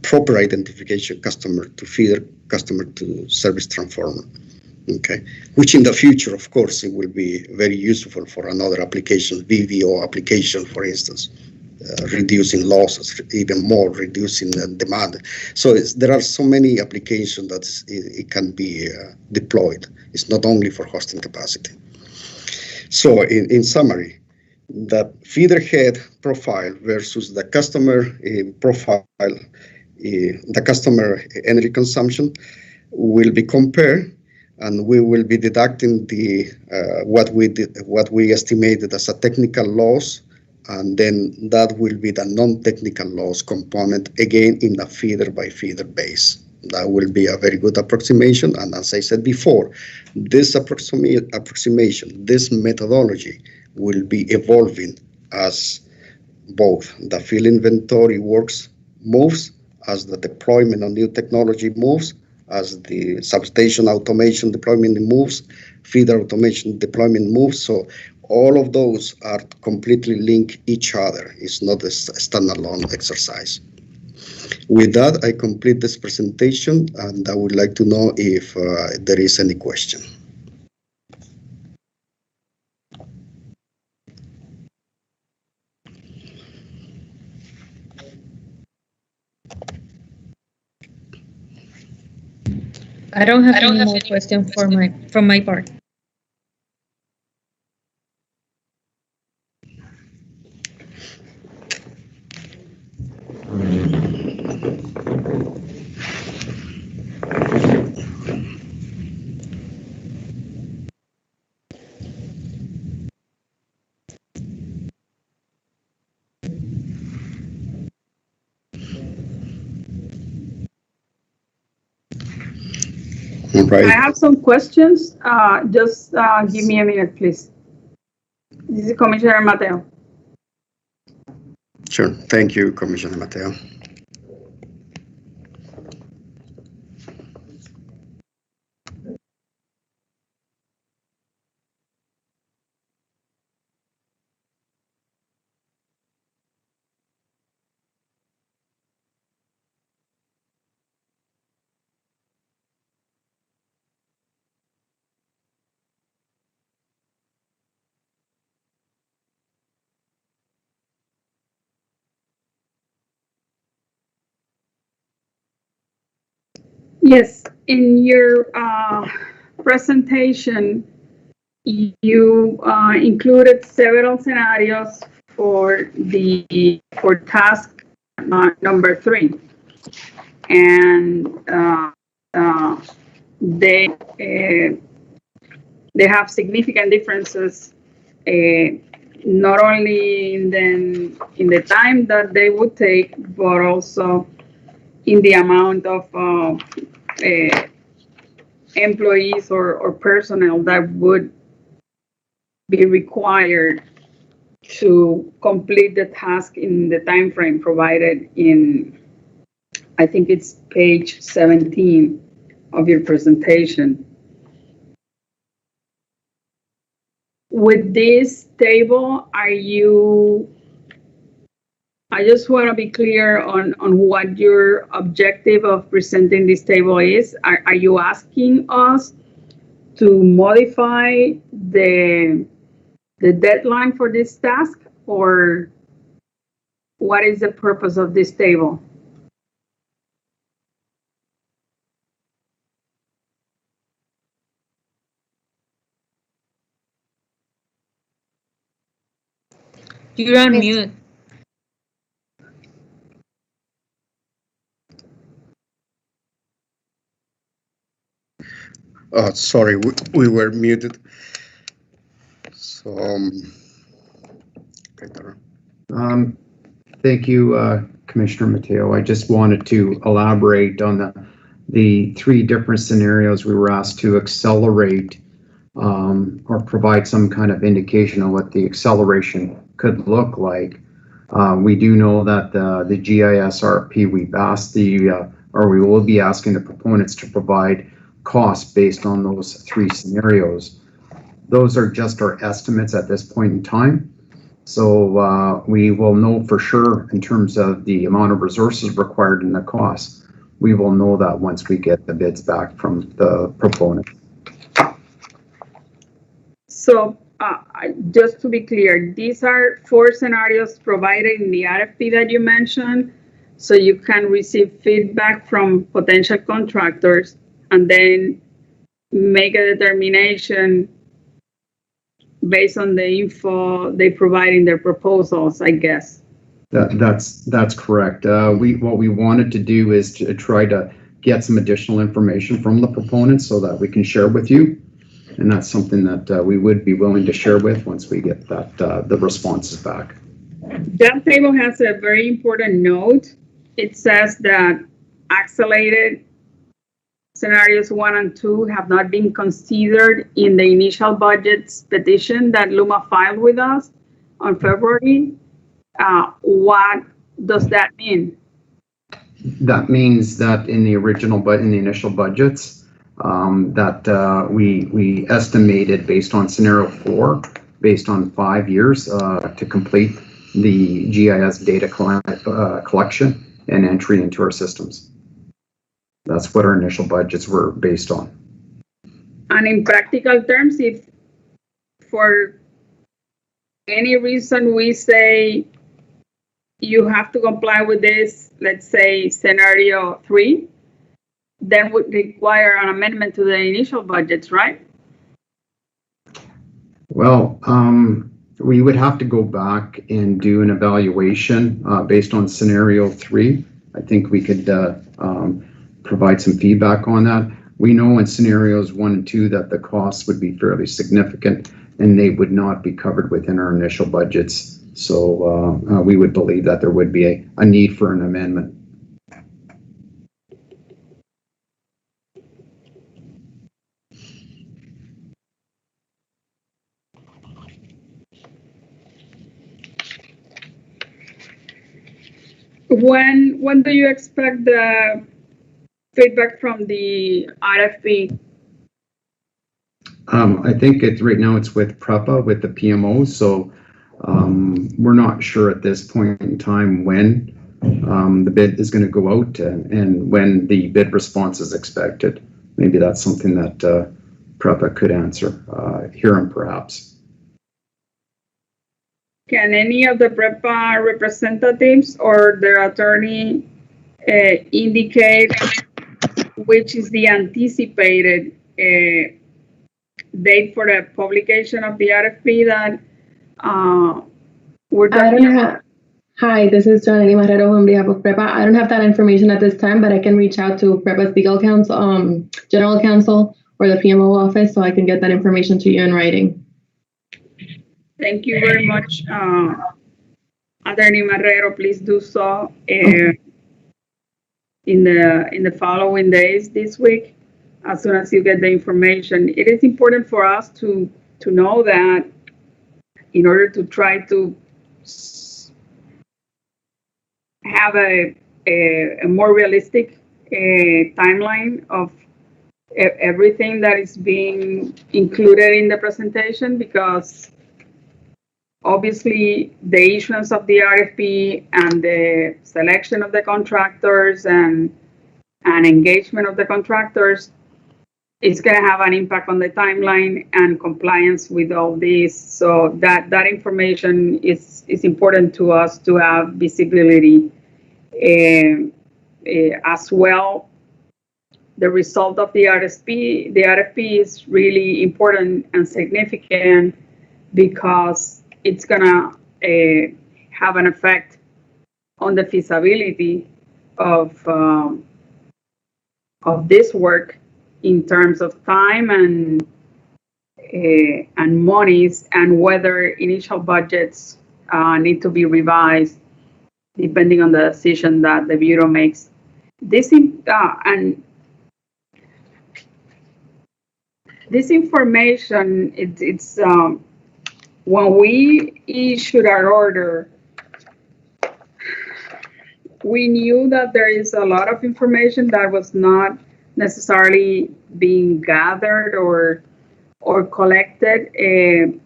proper identification customer to feeder, customer to service transformer. Okay, which in the future, of course, it will be very useful for another application, VVO application, for instance. Reducing losses, even more reducing the demand. So there are so many applications that it can be deployed. It's not only for hosting capacity. So in summary, the feeder head profile versus the customer profile, the customer energy consumption will be compared, and we will be deducting the what we estimated as a technical loss. And then that will be the non-technical loss component, again, in the feeder by feeder base. That will be a very good approximation. And as I said before, this approximation, this methodology will be evolving as both the field inventory moves, as the deployment of new technology moves, as the substation automation deployment moves, feeder automation deployment moves. So all of those are completely linked each other. It's not a standalone exercise. With that, I complete this presentation, and I would like to know if there is any question. I don't have any more questions from my part. All right. I have some questions. Just give me a minute, please. This is Commissioner Mateo. Sure. Thank you, Commissioner Mateo. Yes, in your presentation, you included several scenarios for task number 3, and they have significant differences, not only in the time that they would take, but also in the amount of employees or personnel that would be required to complete the task in the time frame provided in, I think it's page 17 of your presentation. With this table, I just want to be clear on what your objective of presenting this table is. Are you asking us to modify the deadline for this task, or what is the purpose of this table? You're on mute. Sorry, we were muted. So, thank you, Commissioner Mateo. I just wanted to elaborate on the 3 different scenarios we were asked to accelerate or provide some kind of indication of what the acceleration could look like. We do know that the GIS RFP, we've asked or we will be asking the proponents to provide costs based on those 3 scenarios. Those are just our estimates at this point in time. So we will know for sure in terms of the amount of resources required and the costs. We will know that once we get the bids back from the proponent. So just to be clear, these are 4 scenarios provided in the RFP that you mentioned, so you can receive feedback from potential contractors and then make a determination based on the info they provide in their proposals, I guess. That's correct. What we wanted to do is to try to get some additional information from the proponents so that we can share with you. And that's something that we would be willing to share with once we get the responses back. That table has a very important note. It says that accelerated scenarios 1 and 2 have not been considered in the initial budgets petition that LUMA filed with us on February. What does that mean? That means that in the initial budgets, that we estimated based on scenario 4, based on 5 years to complete the GIS data collection and entry into our systems. That's what our initial budgets were based on. And in practical terms, if for any reason we say you have to comply with this, let's say scenario 3, that would require an amendment to the initial budgets, right? Well, we would have to go back and do an evaluation based on scenario 3. I think we could provide some feedback on that. We know in scenarios 1 and 2 that the costs would be fairly significant and they would not be covered within our initial budgets. So we would believe that there would be a need for an amendment. When do you expect the feedback from the RFP? I think right now it's with PREPA, with the PMO, so we're not sure at this point in time when the bid is going to go out and when the bid response is expected. Maybe that's something that PREPA could answer here and perhaps. Can any of the PREPA representatives or their attorney indicate which is the anticipated date for the publication of the RFP that we're talking about? Hi, this is Janely Marrero on behalf of PREPA. I don't have that information at this time, but I can reach out to PREPA's legal counsel, general counsel, or the PMO office, so I can get that information to you in writing. Thank you very much, Attorney Marrero. Please do so in the following days this week, as soon as you get the information. It is important for us to know that in order to try to have a more realistic timeline of everything that is being included in the presentation, because obviously the issuance of the RFP and the selection of the contractors and engagement of the contractors is going to have an impact on the timeline and compliance with all this. So that information is important to us to have visibility. As well, the result of the RFP is really important and significant because it's gonna have an effect on the feasibility of this work in terms of time and monies, and whether initial budgets need to be revised depending on the decision that the Bureau makes. This information, it's when we issued our order, we knew that there is a lot of information that was not necessarily being gathered or collected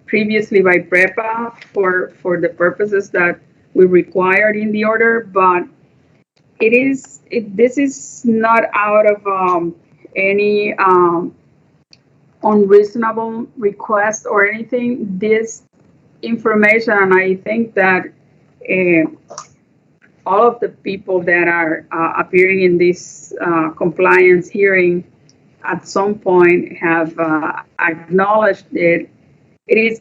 previously by PREPA for the purposes that we required in the order, but this is not out of any unreasonable request or anything. This information, and I think that all of the people that are appearing in this compliance hearing at some point have acknowledged it. It is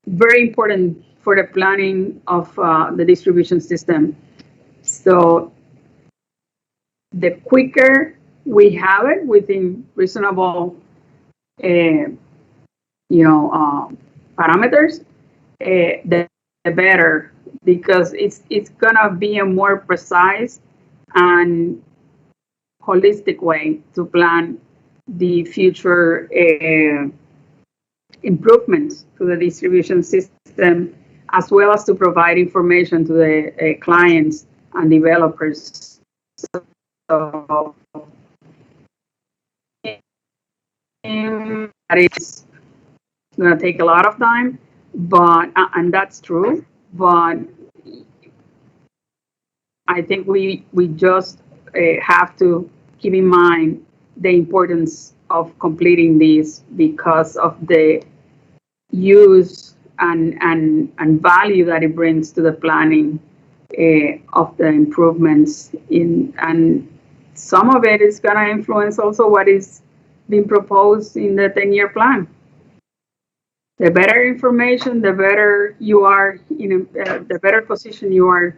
very important for the planning of the distribution system. So the quicker we have it within reasonable, parameters, the better, because it's gonna be a more precise and holistic way to plan the future improvements to the distribution system, as well as to provide information to the clients and developers. So that is going to take a lot of time, but and that's true. But I think we just have to keep in mind the importance of completing this because of the use and value that it brings to the planning of the improvements and some of it is going to influence also what is being proposed in the 10-year plan. The better information, the better you are, the better position you are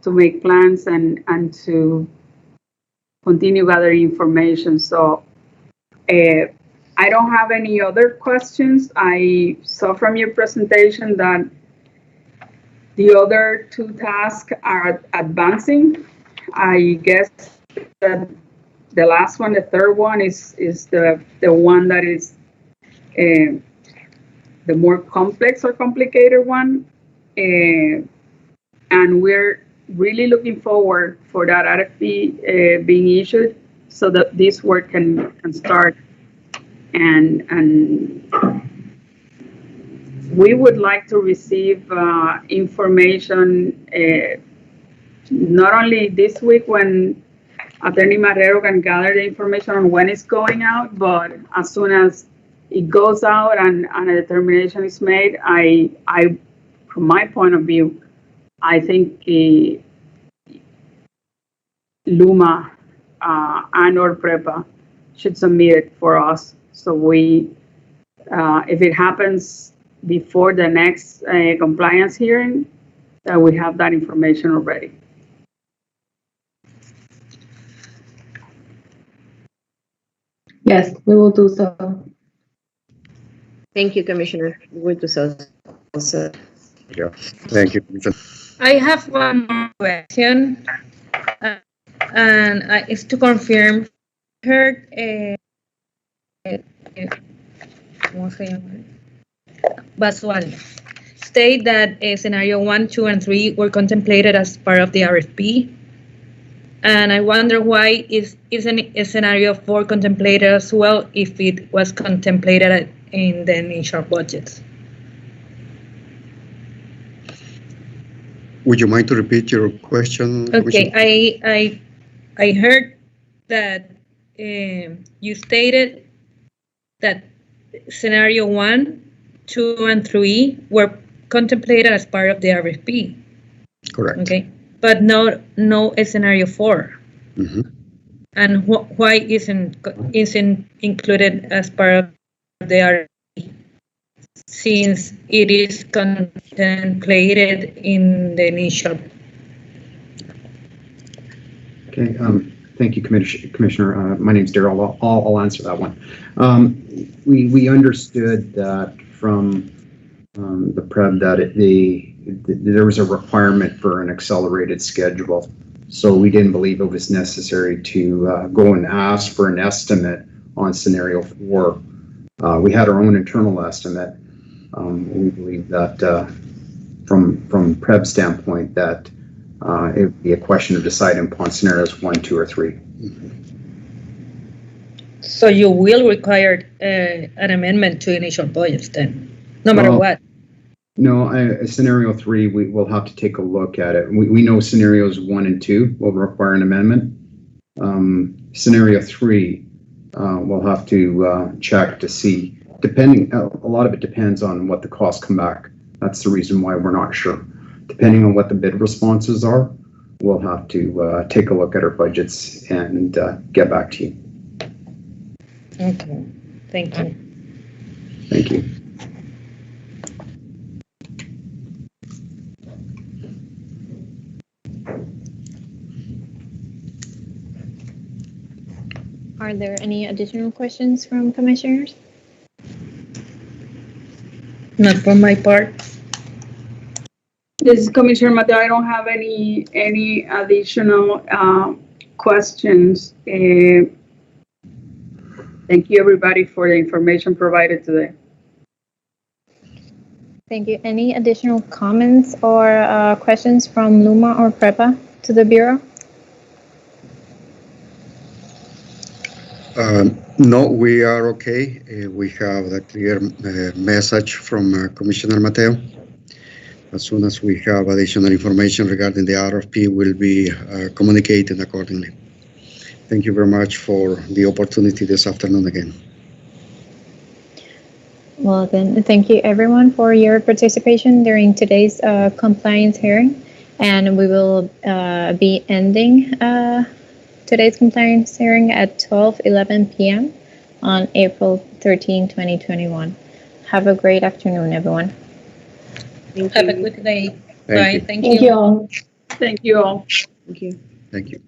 to make plans and to continue gathering information. So I don't have any other questions. I saw from your presentation that the other two tasks are advancing. I guess that the last one, the third one, is the one that is the more complex or complicated one. And we're really looking forward for that RFP being issued so that this work can start. And we would like to receive information not only this week when Attorney Marrero can gather the information on when it's going out, but as soon as it goes out and a determination is made, I from my point of view, I think LUMA and or PREPA should submit it for us. So we, if it happens before the next compliance hearing, that we have that information already. Yes, we will do so. Thank you, Commissioner. We'll do so. Also. Yeah, thank you, Commissioner. I have one more question, and it's to confirm. Heard Basual state that scenario 1, 2, and 3 were contemplated as part of the RFP, and I wonder why isn't scenario 4 contemplated as well if it was contemplated in the initial budgets? Would you mind to repeat your question? Okay, I heard that you stated that scenario 1, 2, and 3 were contemplated as part of the RFP. Correct. Okay, but no scenario 4. Mm-hmm. And why isn't included as part of the RFP since it is contemplated in the initial? Okay, thank you, Commissioner. My name is Daryl. I'll answer that one. We understood that from the PREB that there was a requirement for an accelerated schedule. So we didn't believe it was necessary to go and ask for an estimate on scenario 4. We had our own internal estimate. We believe that from PREB standpoint that it would be a question of deciding upon scenarios 1, 2, or 3. So you will require an amendment to initial budgets then, no matter what? No, scenario 3, we will have to take a look at it. We know scenarios 1 and 2 will require an amendment. Scenario 3, we'll have to check to see, depending, a lot of it depends on what the costs come back. That's the reason why we're not sure. Depending on what the bid responses are, we'll have to take a look at our budgets and get back to you. Okay, thank you. Thank you. Are there any additional questions from commissioners? Not for my part. This is Commissioner Mateo. I don't have any additional questions. Thank you, everybody, for the information provided today. Thank you. Any additional comments or questions from LUMA or PREPA to the Bureau? No, we are okay. We have the clear message from Commissioner Mateo. As soon as we have additional information regarding the RFP, we'll be communicating accordingly. Thank you very much for the opportunity this afternoon again. Well, then, thank you everyone for your participation during today's compliance hearing, and we will be ending today's compliance hearing at 12:11 p.m. on April 13, 2021. Have a great afternoon, everyone. Have a good day. Thank you. Bye. Thank Thank you. you all. Thank you all. Thank you. Thank you.